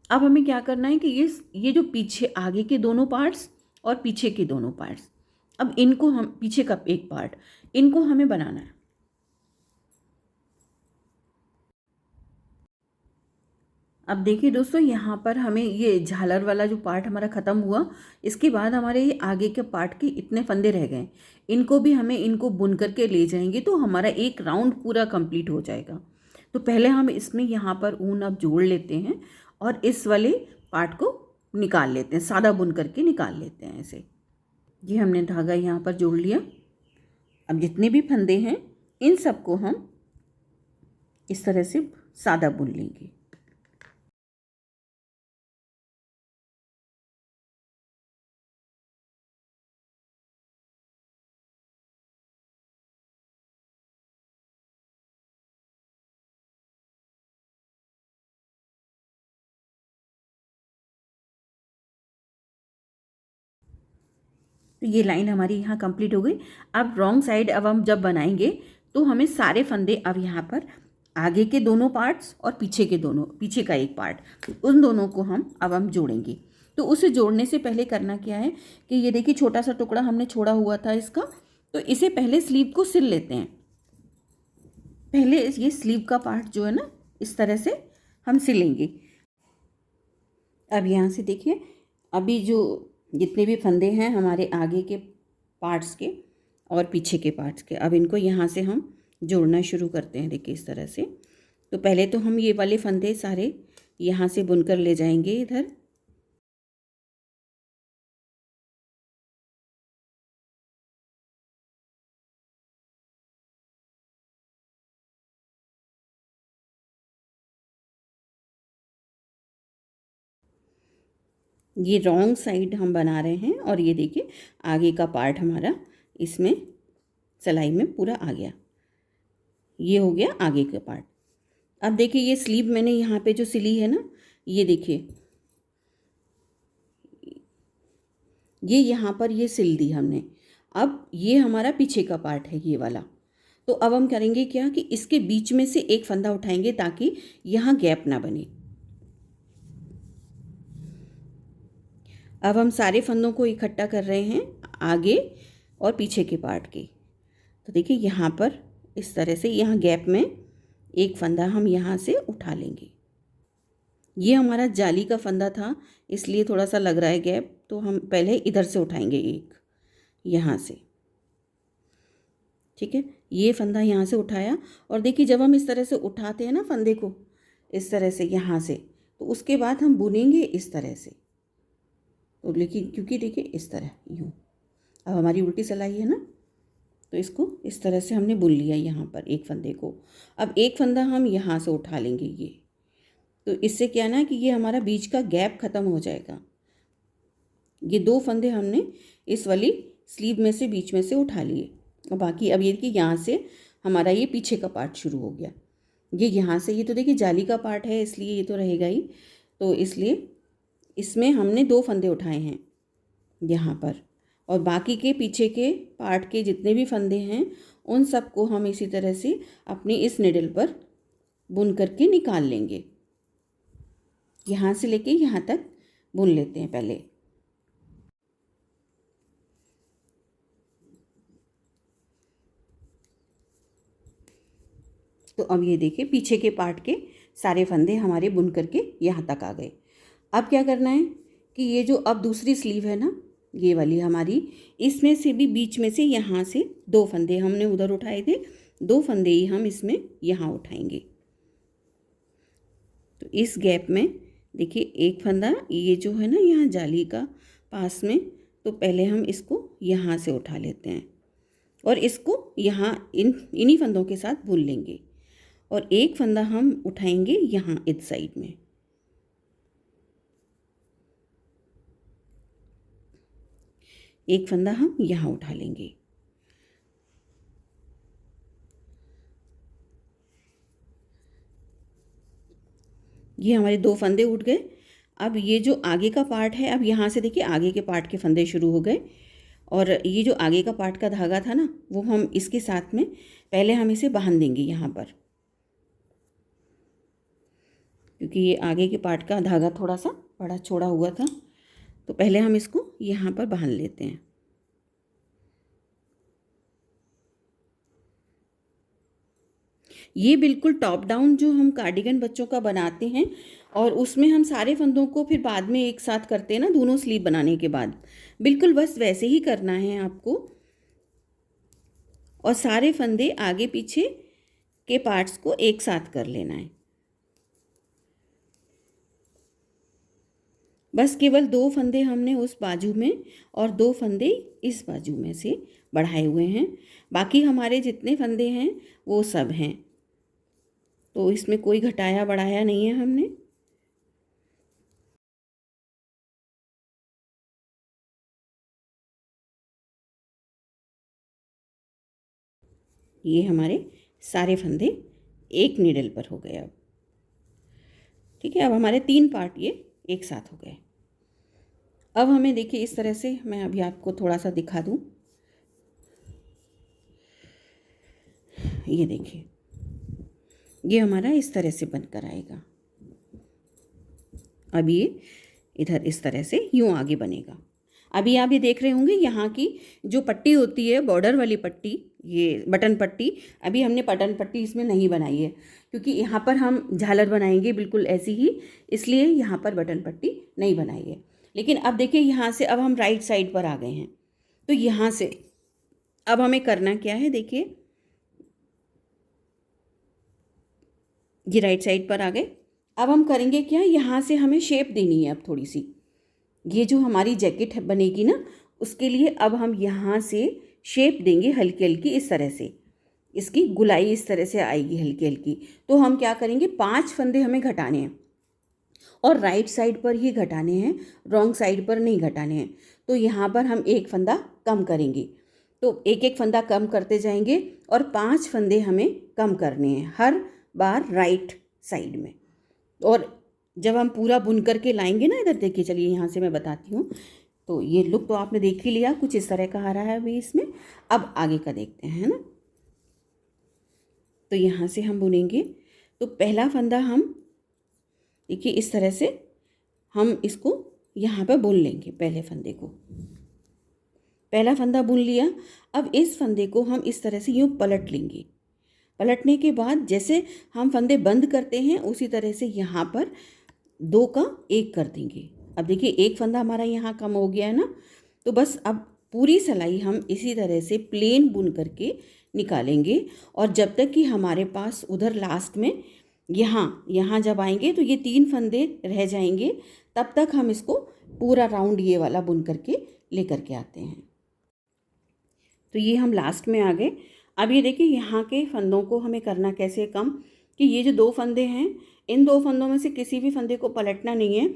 अब हमें क्या करना है कि ये जो पीछे आगे के दोनों पार्ट्स और पीछे के दोनों पार्ट्स, अब इनको हम, पीछे का एक पार्ट, इनको हमें बनाना है। अब देखिए दोस्तों, यहाँ पर हमें ये झालर वाला जो पार्ट हमारा ख़त्म हुआ, इसके बाद हमारे ये आगे के पार्ट के इतने फंदे रह गए, इनको भी हमें इनको बुन करके ले जाएंगे तो हमारा एक राउंड पूरा कंप्लीट हो जाएगा। तो पहले हम इसमें यहाँ पर ऊन अब जोड़ लेते हैं और इस वाले पार्ट को निकाल लेते हैं, सादा बुन करके निकाल लेते हैं ऐसे। ये हमने धागा यहाँ पर जोड़ लिया। अब जितने भी फंदे हैं इन सबको हम इस तरह से सादा बुन लेंगे। तो ये लाइन हमारी यहाँ कंप्लीट हो गई। अब रॉन्ग साइड अब हम जब बनाएंगे तो हमें सारे फंदे अब यहाँ पर आगे के दोनों पार्ट्स और पीछे के दोनों, पीछे का एक पार्ट, उन दोनों को हम जोड़ेंगे। तो उसे जोड़ने से पहले करना क्या है कि ये देखिए छोटा सा टुकड़ा हमने छोड़ा हुआ था इसका, तो इसे पहले स्लीव को सिल लेते हैं। पहले ये स्लीव का पार्ट जो है ना इस तरह से हम सिलेंगे। अब यहाँ से देखिए, अभी जो जितने भी फंदे हैं हमारे आगे के पार्ट्स के और पीछे के पार्ट्स के, अब इनको यहाँ से हम जोड़ना शुरू करते हैं। देखिए इस तरह से। तो पहले तो हम ये वाले फंदे सारे यहाँ से बुनकर ले जाएंगे इधर। ये रॉन्ग साइड हम बना रहे हैं और ये देखिए आगे का पार्ट हमारा इसमें सिलाई में पूरा आ गया। ये हो गया आगे का पार्ट। अब देखिए ये स्लीव मैंने यहाँ पे जो सिली है ना, ये देखिए ये यहाँ पर ये सिल दी हमने। अब ये हमारा पीछे का पार्ट है ये वाला। तो अब हम करेंगे क्या कि इसके बीच में से एक फंदा उठाएंगे ताकि यहाँ गैप ना बने। अब हम सारे फंदों को इकट्ठा कर रहे हैं आगे और पीछे के पार्ट के। तो देखिए यहाँ पर इस तरह से यहाँ गैप में एक फंदा हम यहाँ से उठा लेंगे। ये हमारा जाली का फंदा था इसलिए थोड़ा सा लग रहा है गैप, तो हम पहले इधर से उठाएंगे एक, यहाँ से। ठीक है, ये फंदा यहाँ से उठाया और देखिए जब हम इस तरह से उठाते हैं ना फंदे को इस तरह से यहाँ से, तो उसके बाद हम बुनेंगे इस तरह से। तो लेकिन क्योंकि देखिए इस तरह यूँ, अब हमारी उल्टी सिलाई है ना, तो इसको इस तरह से हमने बुन लिया यहाँ पर एक फंदे को। अब एक फंदा हम यहाँ से उठा लेंगे ये, तो इससे क्या ना कि ये हमारा बीच का गैप ख़त्म हो जाएगा। ये दो फंदे हमने इस वाली स्लीव में से बीच में से उठा लिए और बाकी अब ये देखिए यहाँ से हमारा ये पीछे का पार्ट शुरू हो गया। ये यहाँ से, ये तो देखिए जाली का पार्ट है इसलिए ये तो रहेगा ही, तो इसलिए इसमें हमने दो फंदे उठाए हैं यहाँ पर, और बाकी के पीछे के पार्ट के जितने भी फंदे हैं उन सबको हम इसी तरह से अपनी इस निडल पर बुन करके निकाल लेंगे। यहाँ से लेके यहाँ तक बुन लेते हैं पहले। तो अब ये देखिए पीछे के पार्ट के सारे फंदे हमारे बुन करके यहाँ तक आ गए। अब क्या करना है कि ये जो अब दूसरी स्लीव है ना, ये वाली हमारी, इसमें से भी बीच में से यहाँ से 2 फंदे हमने उधर उठाए थे, 2 फंदे ही हम इसमें यहाँ उठाएंगे। तो इस गैप में देखिए एक फंदा ये जो है ना यहाँ जाली का पास में, तो पहले हम इसको यहाँ से उठा लेते हैं और इसको यहाँ इन्हीं फंदों के साथ बुन लेंगे, और एक फंदा हम उठाएंगे यहाँ इस साइड में। एक फंदा हम यहाँ उठा लेंगे। ये हमारे 2 फंदे उठ गए। अब ये जो आगे का पार्ट है, अब यहाँ से देखिए आगे के पार्ट के फंदे शुरू हो गए, और ये जो आगे का पार्ट का धागा था ना, वो हम इसके साथ में पहले हम इसे बांध देंगे यहाँ पर, क्योंकि ये आगे के पार्ट का धागा थोड़ा सा बड़ा छोड़ा हुआ था, तो पहले हम इसको यहाँ पर बांध लेते हैं। ये बिल्कुल टॉप डाउन जो हम कार्डिगन बच्चों का बनाते हैं, और उसमें हम सारे फंदों को फिर बाद में एक साथ करते हैं ना, दोनों स्लीव बनाने के बाद, बिल्कुल बस वैसे ही करना है आपको। और सारे फंदे आगे पीछे के पार्ट्स को एक साथ कर लेना है। बस केवल 2 फंदे हमने उस बाजू में और 2 फंदे इस बाजू में से बढ़ाए हुए हैं, बाकी हमारे जितने फंदे हैं वो सब हैं, तो इसमें कोई घटाया बढ़ाया नहीं है हमने। ये हमारे सारे फंदे एक नीडल पर हो गए। अब ठीक है, अब हमारे 3 पार्ट ये एक साथ हो गए। अब हमें देखिए इस तरह से, मैं अभी आपको थोड़ा सा दिखा दूं, ये देखिए ये हमारा इस तरह से बनकर आएगा। अब ये इधर इस तरह से यूँ आगे बनेगा। अभी आप ये देख रहे होंगे यहाँ की जो पट्टी होती है, बॉर्डर वाली पट्टी, ये बटन पट्टी, अभी हमने बटन पट्टी इसमें नहीं बनाई है, क्योंकि यहाँ पर हम झालर बनाएंगे बिल्कुल ऐसी ही, इसलिए यहाँ पर बटन पट्टी नहीं बनाई है। लेकिन अब देखिए यहाँ से अब हम राइट साइड पर आ गए हैं, तो यहाँ से अब हमें करना क्या है, देखिए ये राइट साइड पर आ गए। अब हम करेंगे क्या, यहाँ से हमें शेप देनी है अब थोड़ी सी, ये जो हमारी जैकेट बनेगी ना, उसके लिए अब हम यहाँ से शेप देंगे हल्की हल्की, इस तरह से इसकी गुलाई इस तरह से आएगी हल्की हल्की। तो हम क्या करेंगे, 5 फंदे हमें घटाने हैं, और राइट साइड पर ही घटाने हैं, रॉन्ग साइड पर नहीं घटाने हैं। तो यहाँ पर हम एक फंदा कम करेंगे, तो एक एक फंदा कम करते जाएंगे, और 5 फंदे हमें कम करने हैं हर बार राइट साइड में। और जब हम पूरा बुन करके लाएंगे ना, इधर देखिए, चलिए यहाँ से मैं बताती हूँ। तो ये लुक तो आपने देख ही लिया, कुछ इस तरह का आ रहा है अभी इसमें। अब आगे का देखते हैं, है ना। तो यहाँ से हम बुनेंगे, तो पहला फंदा हम देखिए इस तरह से हम इसको यहाँ पर बुन लेंगे। पहले फंदे को, पहला फंदा बुन लिया। अब इस फंदे को हम इस तरह से यूँ पलट लेंगे। पलटने के बाद जैसे हम फंदे बंद करते हैं, उसी तरह से यहाँ पर 2 का 1 कर देंगे। अब देखिए एक फंदा हमारा यहाँ कम हो गया है ना, तो बस अब पूरी सिलाई हम इसी तरह से प्लेन बुन करके निकालेंगे, और जब तक कि हमारे पास उधर लास्ट में यहाँ जब आएंगे तो ये 3 फंदे रह जाएंगे, तब तक हम इसको पूरा राउंड ये वाला बुन करके लेकर के आते हैं। तो ये हम लास्ट में आ गए। अब ये देखिए यहाँ के फंदों को हमें करना कैसे कम, कि ये जो 2 फंदे हैं, इन 2 फंदों में से किसी भी फंदे को पलटना नहीं है।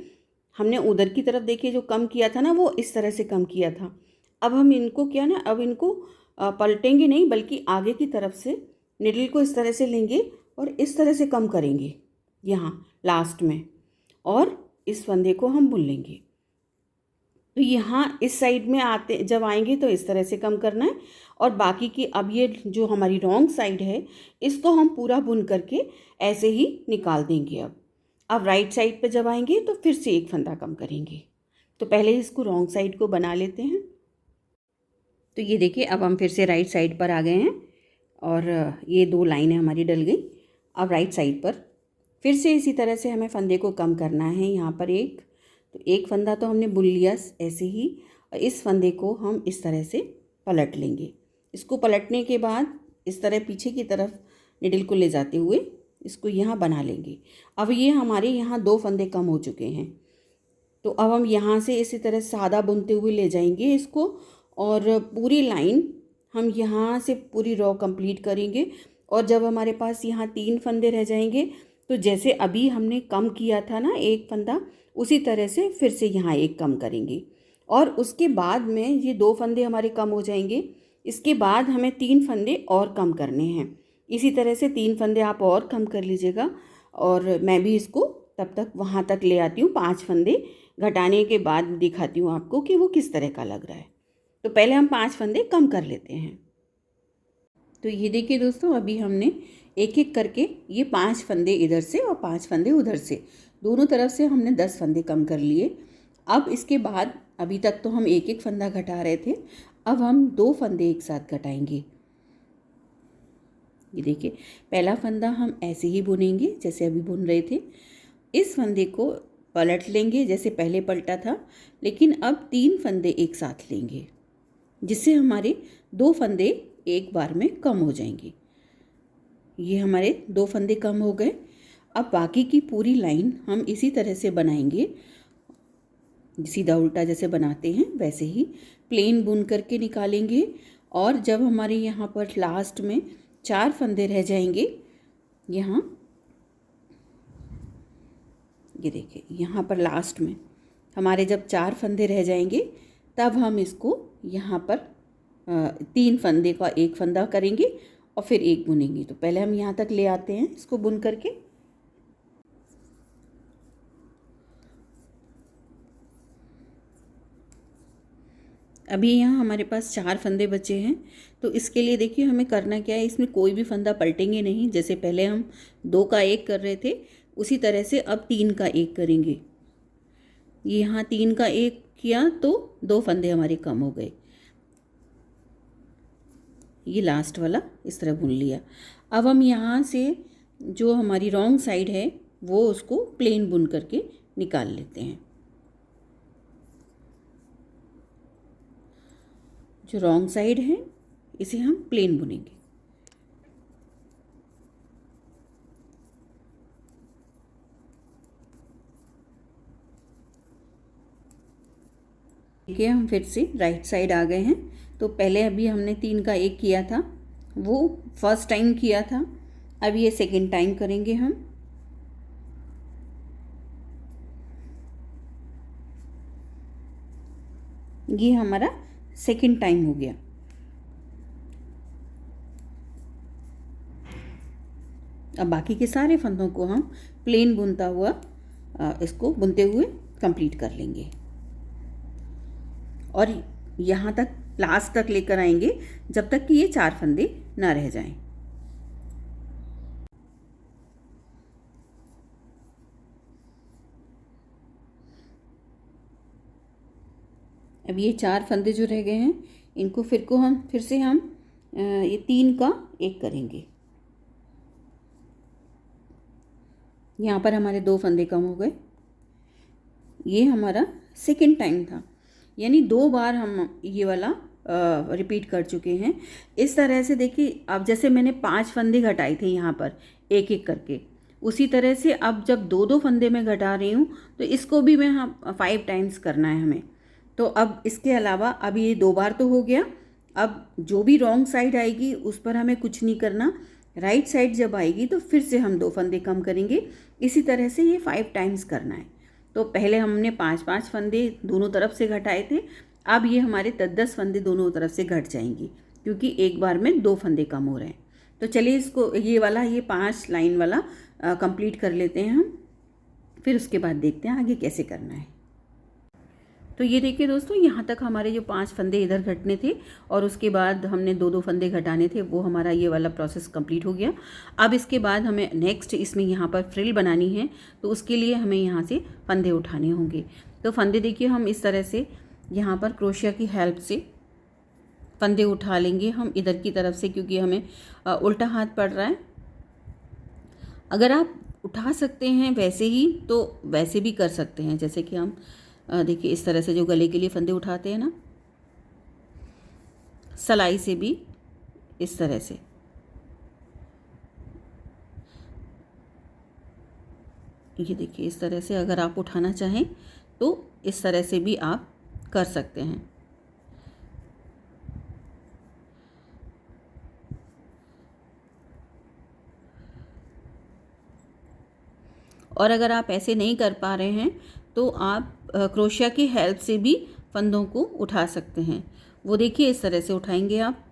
हमने उधर की तरफ देखिए जो कम किया था ना, वो इस तरह से कम किया था। अब हम इनको क्या ना, अब इनको पलटेंगे नहीं, बल्कि आगे की तरफ से निडल को इस तरह से लेंगे और इस तरह से कम करेंगे यहाँ लास्ट में, और इस फंदे को हम बुन लेंगे। तो यहाँ इस साइड में आते जब आएंगे तो इस तरह से कम करना है, और बाकी की अब ये जो हमारी रॉन्ग साइड है, इसको हम पूरा बुन करके ऐसे ही निकाल देंगे। अब राइट साइड पे जब आएंगे तो फिर से एक फंदा कम करेंगे। तो पहले इसको रॉन्ग साइड को बना लेते हैं। तो ये देखिए अब हम फिर से राइट साइड पर आ गए हैं, और ये 2 लाइनें हमारी डल गई। अब राइट साइड पर फिर से इसी तरह से हमें फंदे को कम करना है। यहाँ पर 1 तो एक फंदा तो हमने बुन लिया ऐसे ही, और इस फंदे को हम इस तरह से पलट लेंगे। इसको पलटने के बाद इस तरह पीछे की तरफ निडल को ले जाते हुए इसको यहाँ बना लेंगे। अब ये हमारे यहाँ 2 फंदे कम हो चुके हैं, तो अब हम यहाँ से इसी तरह सादा बुनते हुए ले जाएंगे इसको, और पूरी लाइन हम यहाँ से पूरी रो कंप्लीट करेंगे। और जब हमारे पास यहाँ 3 फंदे रह जाएंगे, तो जैसे अभी हमने कम किया था ना एक फंदा, उसी तरह से फिर से यहाँ एक कम करेंगे। और उसके बाद में ये 2 फंदे हमारे कम हो जाएंगे। इसके बाद हमें 3 फंदे और कम करने हैं। इसी तरह से 3 फंदे आप और कम कर लीजिएगा, और मैं भी इसको तब तक वहाँ तक ले आती हूँ। 5 फंदे घटाने के बाद दिखाती हूँ आपको कि वो किस तरह का लग रहा है। तो पहले हम 5 फंदे कम कर लेते हैं। तो ये देखिए दोस्तों, अभी हमने एक एक करके ये 5 फंदे इधर से और 5 फंदे उधर से, दोनों तरफ से हमने 10 फंदे कम कर लिए। अब इसके बाद अभी तक तो हम एक एक फंदा घटा रहे थे, अब हम 2 फंदे एक साथ घटाएंगे। ये देखिए, पहला फंदा हम ऐसे ही बुनेंगे जैसे अभी बुन रहे थे। इस फंदे को पलट लेंगे जैसे पहले पलटा था, लेकिन अब 3 फंदे एक साथ लेंगे, जिससे हमारे 2 फंदे एक बार में कम हो जाएंगे। ये हमारे 2 फंदे कम हो गए। अब बाकी की पूरी लाइन हम इसी तरह से बनाएंगे, सीधा उल्टा जैसे बनाते हैं वैसे ही प्लेन बुन करके निकालेंगे। और जब हमारे यहाँ पर लास्ट में 4 फंदे रह जाएंगे, यहाँ ये देखिए, यहाँ पर लास्ट में हमारे जब 4 फंदे रह जाएंगे, तब हम इसको यहाँ पर 3 फंदे का एक फंदा करेंगे और फिर एक बुनेंगे। तो पहले हम यहाँ तक ले आते हैं इसको बुन करके। अभी यहाँ हमारे पास 4 फंदे बचे हैं। तो इसके लिए देखिए हमें करना क्या है, इसमें कोई भी फंदा पलटेंगे नहीं। जैसे पहले हम 2 का 1 कर रहे थे, उसी तरह से अब 3 का 1 करेंगे। ये यहाँ 3 का 1 किया तो 2 फंदे हमारे कम हो गए। ये लास्ट वाला इस तरह बुन लिया। अब हम यहाँ से जो हमारी रॉन्ग साइड है वो उसको प्लेन बुन करके निकाल लेते हैं। जो रॉन्ग साइड है इसे हम प्लेन बुनेंगे। देखिए, हम फिर से राइट साइड आ गए हैं। तो पहले अभी हमने 3 का 1 किया था, वो फर्स्ट टाइम किया था। अब ये सेकंड टाइम करेंगे हम। ये हमारा सेकंड टाइम हो गया। अब बाकी के सारे फंदों को हम प्लेन बुनता हुआ इसको बुनते हुए कंप्लीट कर लेंगे, और यहाँ तक लास्ट तक लेकर आएंगे जब तक कि ये 4 फंदे ना रह जाएं। अब ये 4 फंदे जो रह गए हैं, इनको फिर से हम ये 3 का 1 करेंगे। यहाँ पर हमारे 2 फंदे कम हो गए। ये हमारा सेकंड टाइम था, यानी 2 बार हम ये वाला रिपीट कर चुके हैं। इस तरह से देखिए, अब जैसे मैंने 5 फंदे घटाए थे यहाँ पर एक एक करके, उसी तरह से अब जब 2-2 फंदे मैं घटा रही हूँ, तो इसको भी मैं 5 टाइम्स करना है हमें। तो अब इसके अलावा अब ये 2 बार तो हो गया। अब जो भी रॉन्ग साइड आएगी उस पर हमें कुछ नहीं करना। राइट साइड जब आएगी तो फिर से हम 2 फंदे कम करेंगे। इसी तरह से ये 5 टाइम्स करना है। तो पहले हमने 5-5 फंदे दोनों तरफ से घटाए थे, अब ये हमारे 10-10 फंदे दोनों तरफ से घट जाएंगी, क्योंकि एक बार में 2 फंदे कम हो रहे हैं। तो चलिए इसको ये 5 लाइन वाला कंप्लीट कर लेते हैं हम, फिर उसके बाद देखते हैं आगे कैसे करना है। तो ये देखिए दोस्तों, यहाँ तक हमारे जो 5 फंदे इधर घटने थे और उसके बाद हमने 2-2 फंदे घटाने थे, वो हमारा ये वाला प्रोसेस कंप्लीट हो गया। अब इसके बाद हमें नेक्स्ट इसमें यहाँ पर फ्रिल बनानी है, तो उसके लिए हमें यहाँ से फंदे उठाने होंगे। तो फंदे देखिए, हम इस तरह से यहाँ पर क्रोशिया की हेल्प से फंदे उठा लेंगे हम इधर की तरफ से, क्योंकि हमें उल्टा हाथ पड़ रहा है। अगर आप उठा सकते हैं वैसे ही तो वैसे भी कर सकते हैं, जैसे कि हम देखिए इस तरह से जो गले के लिए फंदे उठाते हैं ना, सलाई से भी इस तरह से। ये देखिए इस तरह से अगर आप उठाना चाहें तो इस तरह से भी आप कर सकते हैं। और अगर आप ऐसे नहीं कर पा रहे हैं तो आप क्रोशिया की हेल्प से भी फंदों को उठा सकते हैं। वो देखिए इस तरह से उठाएंगे आप।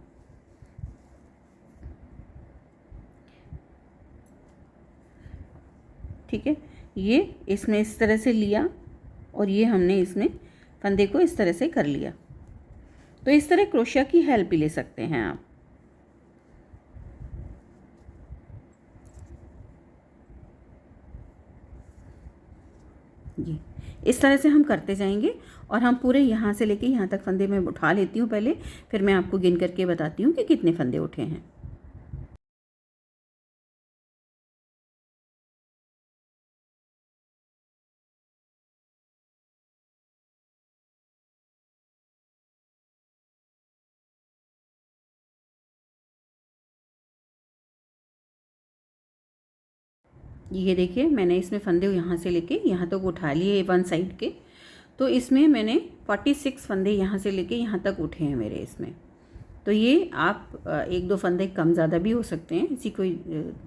ठीक है, ये इसमें इस तरह से लिया और ये हमने इसमें फंदे को इस तरह से कर लिया। तो इस तरह क्रोशिया की हेल्प भी ले सकते हैं आप। जी, इस तरह से हम करते जाएंगे और हम पूरे यहाँ से लेके यहाँ तक फंदे मैं उठा लेती हूँ पहले, फिर मैं आपको गिन करके बताती हूँ कि कितने फंदे उठे हैं। ये देखिए मैंने इसमें फंदे यहाँ से लेके यहाँ तक उठा लिए वन साइड के। तो इसमें मैंने 46 फंदे यहाँ से लेके यहाँ तक उठे हैं मेरे इसमें। तो ये आप एक दो फंदे कम ज़्यादा भी हो सकते हैं, ऐसी कोई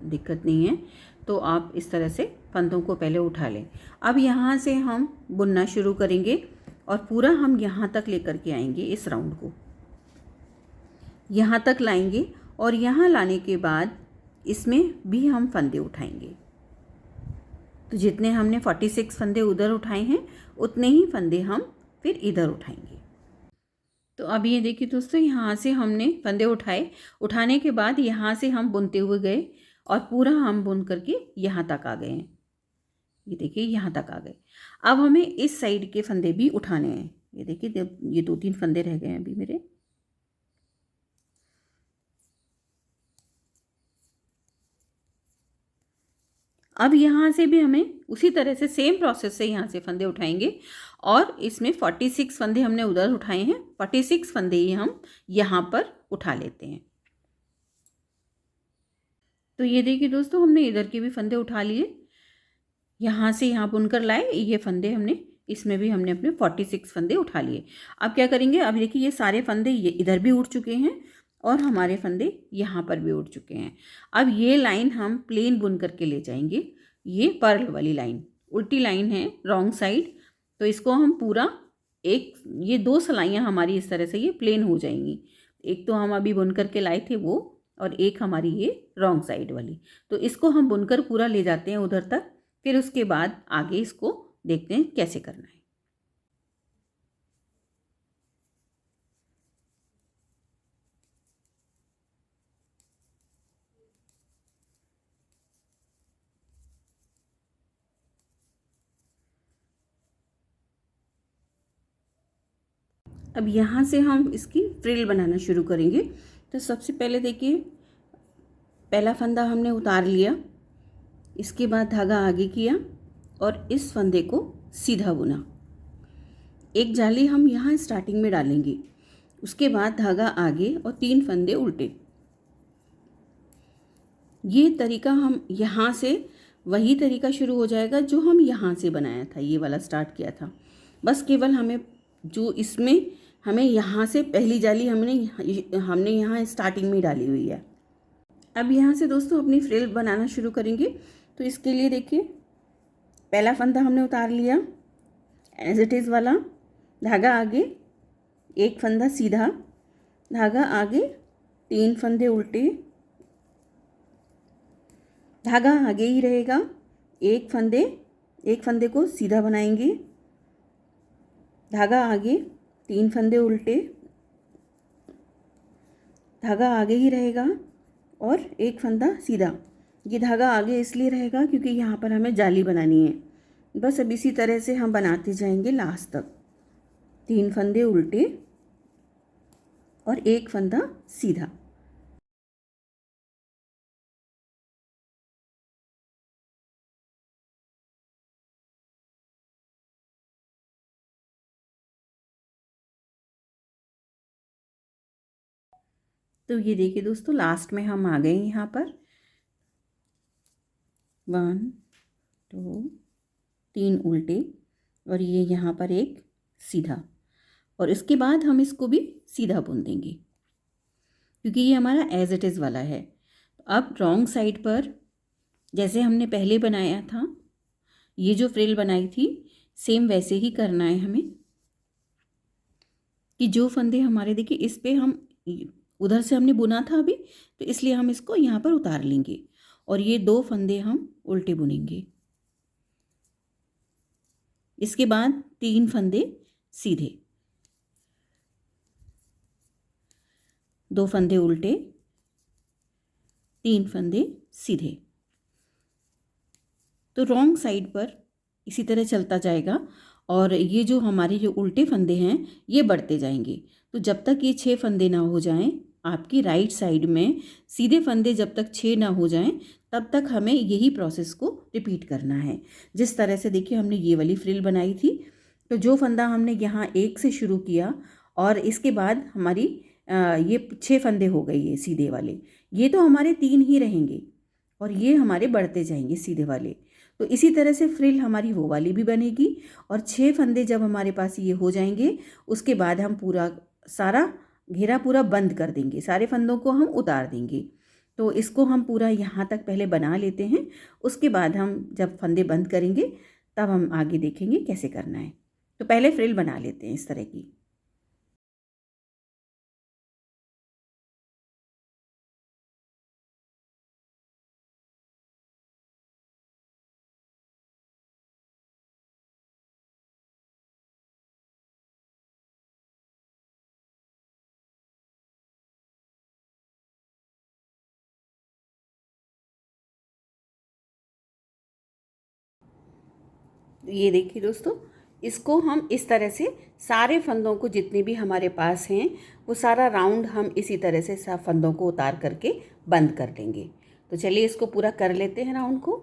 दिक्कत नहीं है। तो आप इस तरह से फंदों को पहले उठा लें। अब यहाँ से हम बुनना शुरू करेंगे और पूरा हम यहाँ तक लेकर के आएंगे। इस राउंड को यहाँ तक लाएंगे और यहाँ लाने के बाद इसमें भी हम फंदे उठाएंगे। तो जितने हमने 46 फंदे उधर उठाए हैं उतने ही फंदे हम फिर इधर उठाएंगे। तो अब ये देखिए दोस्तों, यहाँ से हमने फंदे उठाए। उठाने के बाद यहाँ से हम बुनते हुए गए और पूरा हम बुन करके यहाँ तक आ गए हैं। ये देखिए यहाँ तक आ गए। अब हमें इस साइड के फंदे भी उठाने हैं। ये देखिए ये 2-3 फंदे रह गए हैं अभी मेरे। अब यहाँ से भी हमें उसी तरह से सेम प्रोसेस से यहाँ से फंदे उठाएंगे और इसमें 46 फंदे हमने उधर उठाए हैं, 46 फंदे ही हम यहाँ पर उठा लेते हैं। तो ये देखिए दोस्तों, हमने इधर के भी फंदे उठा लिए, यहाँ से यहाँ बुनकर लाए। ये फंदे हमने इसमें भी हमने अपने 46 फंदे उठा लिए। अब क्या करेंगे, अब देखिए ये सारे फंदे ये इधर भी उठ चुके हैं और हमारे फंदे यहाँ पर भी उठ चुके हैं। अब ये लाइन हम प्लेन बुन करके ले जाएंगे। ये पर्ल वाली लाइन उल्टी लाइन है, रॉन्ग साइड। तो इसको हम पूरा ये 2 सिलाइयाँ हमारी इस तरह से ये प्लेन हो जाएंगी। एक तो हम अभी बुन करके लाए थे वो, और एक हमारी ये रॉन्ग साइड वाली। तो इसको हम बुनकर पूरा ले जाते हैं उधर तक, फिर उसके बाद आगे इसको देखते हैं कैसे करना है। अब यहाँ से हम इसकी फ्रिल बनाना शुरू करेंगे। तो सबसे पहले देखिए, पहला फंदा हमने उतार लिया, इसके बाद धागा आगे किया और इस फंदे को सीधा बुना। एक जाली हम यहाँ स्टार्टिंग में डालेंगे, उसके बाद धागा आगे और 3 फंदे उल्टे। ये तरीका हम यहाँ से वही तरीका शुरू हो जाएगा जो हम यहाँ से बनाया था, ये वाला स्टार्ट किया था। बस केवल हमें जो इसमें हमें यहाँ से पहली जाली हमने यहाँ स्टार्टिंग में डाली हुई है। अब यहाँ से दोस्तों अपनी फ्रिल बनाना शुरू करेंगे। तो इसके लिए देखिए, पहला फंदा हमने उतार लिया एज इट इज़ वाला, धागा आगे, एक फंदा सीधा, धागा आगे, 3 फंदे उल्टे, धागा आगे ही रहेगा, एक फंदे को सीधा बनाएंगे, धागा आगे, 3 फंदे उल्टे, धागा आगे ही रहेगा और एक फंदा सीधा। ये धागा आगे इसलिए रहेगा क्योंकि यहाँ पर हमें जाली बनानी है। बस अब इसी तरह से हम बनाते जाएंगे लास्ट तक। 3 फंदे उल्टे और एक फंदा सीधा। तो ये देखिए दोस्तों, लास्ट में हम आ गए यहाँ पर 1 2 3 उल्टे और ये यहाँ पर एक सीधा, और इसके बाद हम इसको भी सीधा बुन देंगे क्योंकि ये हमारा एज इट इज़ वाला है। अब रॉन्ग साइड पर जैसे हमने पहले बनाया था, ये जो फ्रिल बनाई थी सेम वैसे ही करना है हमें कि जो फंदे हमारे, देखिए इस पे हम उधर से हमने बुना था अभी, तो इसलिए हम इसको यहाँ पर उतार लेंगे और ये 2 फंदे हम उल्टे बुनेंगे। इसके बाद 3 फंदे सीधे, 2 फंदे उल्टे, 3 फंदे सीधे। तो रॉन्ग साइड पर इसी तरह चलता जाएगा और ये जो हमारे जो उल्टे फंदे हैं ये बढ़ते जाएंगे। तो जब तक ये 6 फंदे ना हो जाएं, आपकी राइट साइड में सीधे फंदे जब तक 6 ना हो जाएं, तब तक हमें यही प्रोसेस को रिपीट करना है। जिस तरह से देखिए हमने ये वाली फ्रिल बनाई थी, तो जो फंदा हमने यहाँ 1 से शुरू किया और इसके बाद हमारी ये 6 फंदे हो गए ये सीधे वाले, ये तो हमारे 3 ही रहेंगे और ये हमारे बढ़ते जाएंगे सीधे वाले। तो इसी तरह से फ्रिल हमारी वो वाली भी बनेगी और 6 फंदे जब हमारे पास ये हो जाएंगे, उसके बाद हम पूरा सारा घेरा पूरा बंद कर देंगे, सारे फंदों को हम उतार देंगे। तो इसको हम पूरा यहाँ तक पहले बना लेते हैं, उसके बाद हम जब फंदे बंद करेंगे तब हम आगे देखेंगे कैसे करना है। तो पहले फ्रिल बना लेते हैं इस तरह की। ये देखिए दोस्तों, इसको हम इस तरह से सारे फंदों को जितने भी हमारे पास हैं वो सारा राउंड हम इसी तरह से सब फंदों को उतार करके बंद कर लेंगे। तो चलिए इसको पूरा कर लेते हैं राउंड को।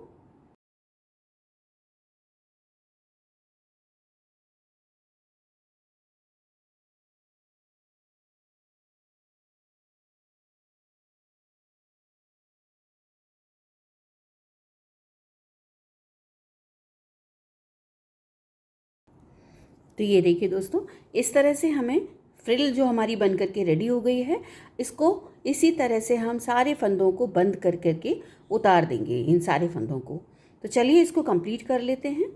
तो ये देखिए दोस्तों, इस तरह से हमें फ्रिल जो हमारी बन करके रेडी हो गई है, इसको इसी तरह से हम सारे फंदों को बंद कर करके उतार देंगे, इन सारे फंदों को। तो चलिए इसको कंप्लीट कर लेते हैं।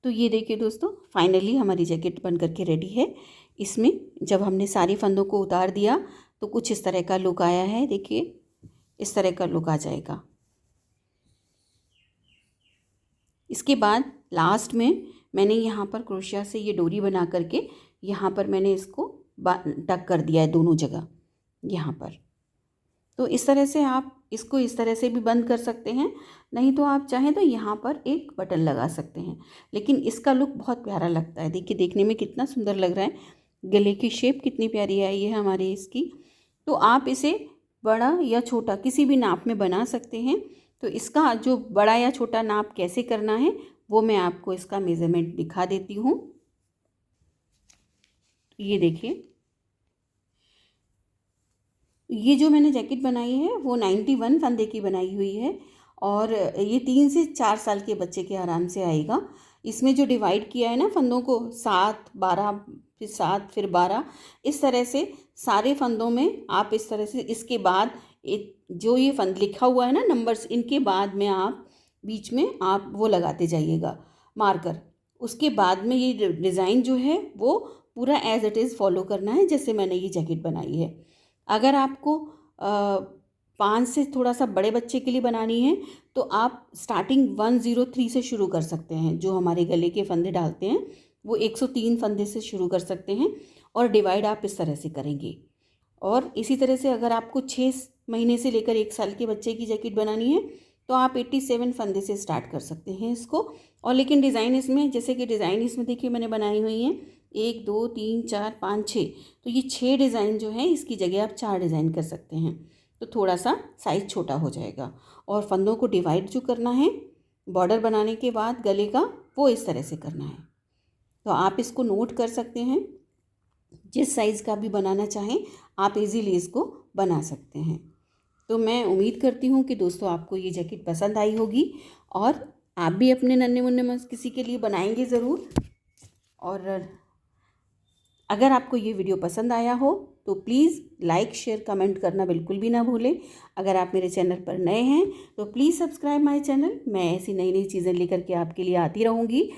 तो ये देखिए दोस्तों, फाइनली हमारी जैकेट बन करके रेडी है। इसमें जब हमने सारे फंदों को उतार दिया तो कुछ इस तरह का लुक आया है। देखिए इस तरह का लुक आ जाएगा। इसके बाद लास्ट में मैंने यहाँ पर क्रोशिया से ये डोरी बना करके यहाँ पर मैंने इसको टक कर दिया है दोनों जगह यहाँ पर। तो इस तरह से आप इसको इस तरह से भी बंद कर सकते हैं, नहीं तो आप चाहें तो यहाँ पर एक बटन लगा सकते हैं, लेकिन इसका लुक बहुत प्यारा लगता है। देखिए देखने में कितना सुंदर लग रहा है, गले की शेप कितनी प्यारी आई है हमारे इसकी। तो आप इसे बड़ा या छोटा किसी भी नाप में बना सकते हैं। तो इसका जो बड़ा या छोटा नाप कैसे करना है वो मैं आपको इसका मेज़रमेंट दिखा देती हूँ। ये देखिए, ये जो मैंने जैकेट बनाई है वो 91 फंदे की बनाई हुई है और ये 3 से 4 साल के बच्चे के आराम से आएगा। इसमें जो डिवाइड किया है ना फंदों को, 7 12 फिर 7 फिर 12, इस तरह से सारे फंदों में आप इस तरह से, इसके बाद एक जो ये फंद लिखा हुआ है ना नंबर्स, इनके बाद में आप बीच में आप वो लगाते जाइएगा मार्कर। उसके बाद में ये डिज़ाइन जो है वो पूरा एज इट इज़ फॉलो करना है जैसे मैंने ये जैकेट बनाई है। अगर आपको 5 से थोड़ा सा बड़े बच्चे के लिए बनानी है तो आप स्टार्टिंग 103 से शुरू कर सकते हैं। जो हमारे गले के फंदे डालते हैं वो 103 फंदे से शुरू कर सकते हैं और डिवाइड आप इस तरह से करेंगे। और इसी तरह से अगर आपको 6 महीने से लेकर 1 साल के बच्चे की जैकेट बनानी है तो आप 87 फंदे से स्टार्ट कर सकते हैं इसको। और लेकिन डिज़ाइन इसमें, जैसे कि डिज़ाइन इसमें देखिए मैंने बनाई हुई हैं 1 2 3 4 5 6, तो ये 6 डिज़ाइन जो है इसकी जगह आप 4 डिज़ाइन कर सकते हैं। तो थोड़ा सा साइज़ छोटा हो जाएगा। और फंदों को डिवाइड जो करना है बॉर्डर बनाने के बाद गले का, वो इस तरह से करना है। तो आप इसको नोट कर सकते हैं जिस साइज़ का भी बनाना चाहें आप इजीली इसको बना सकते हैं। तो मैं उम्मीद करती हूँ कि दोस्तों आपको ये जैकेट पसंद आई होगी और आप भी अपने नन्हे मुन्ने में किसी के लिए बनाएंगे ज़रूर। और अगर आपको ये वीडियो पसंद आया हो तो प्लीज़ लाइक शेयर कमेंट करना बिल्कुल भी ना भूलें। अगर आप मेरे चैनल पर नए हैं तो प्लीज़ सब्सक्राइब माय चैनल। मैं ऐसी नई नई चीज़ें लेकर के आपके लिए आती रहूँगी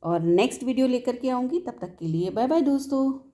और नेक्स्ट वीडियो लेकर के आऊँगी। तब तक के लिए बाय बाय दोस्तों।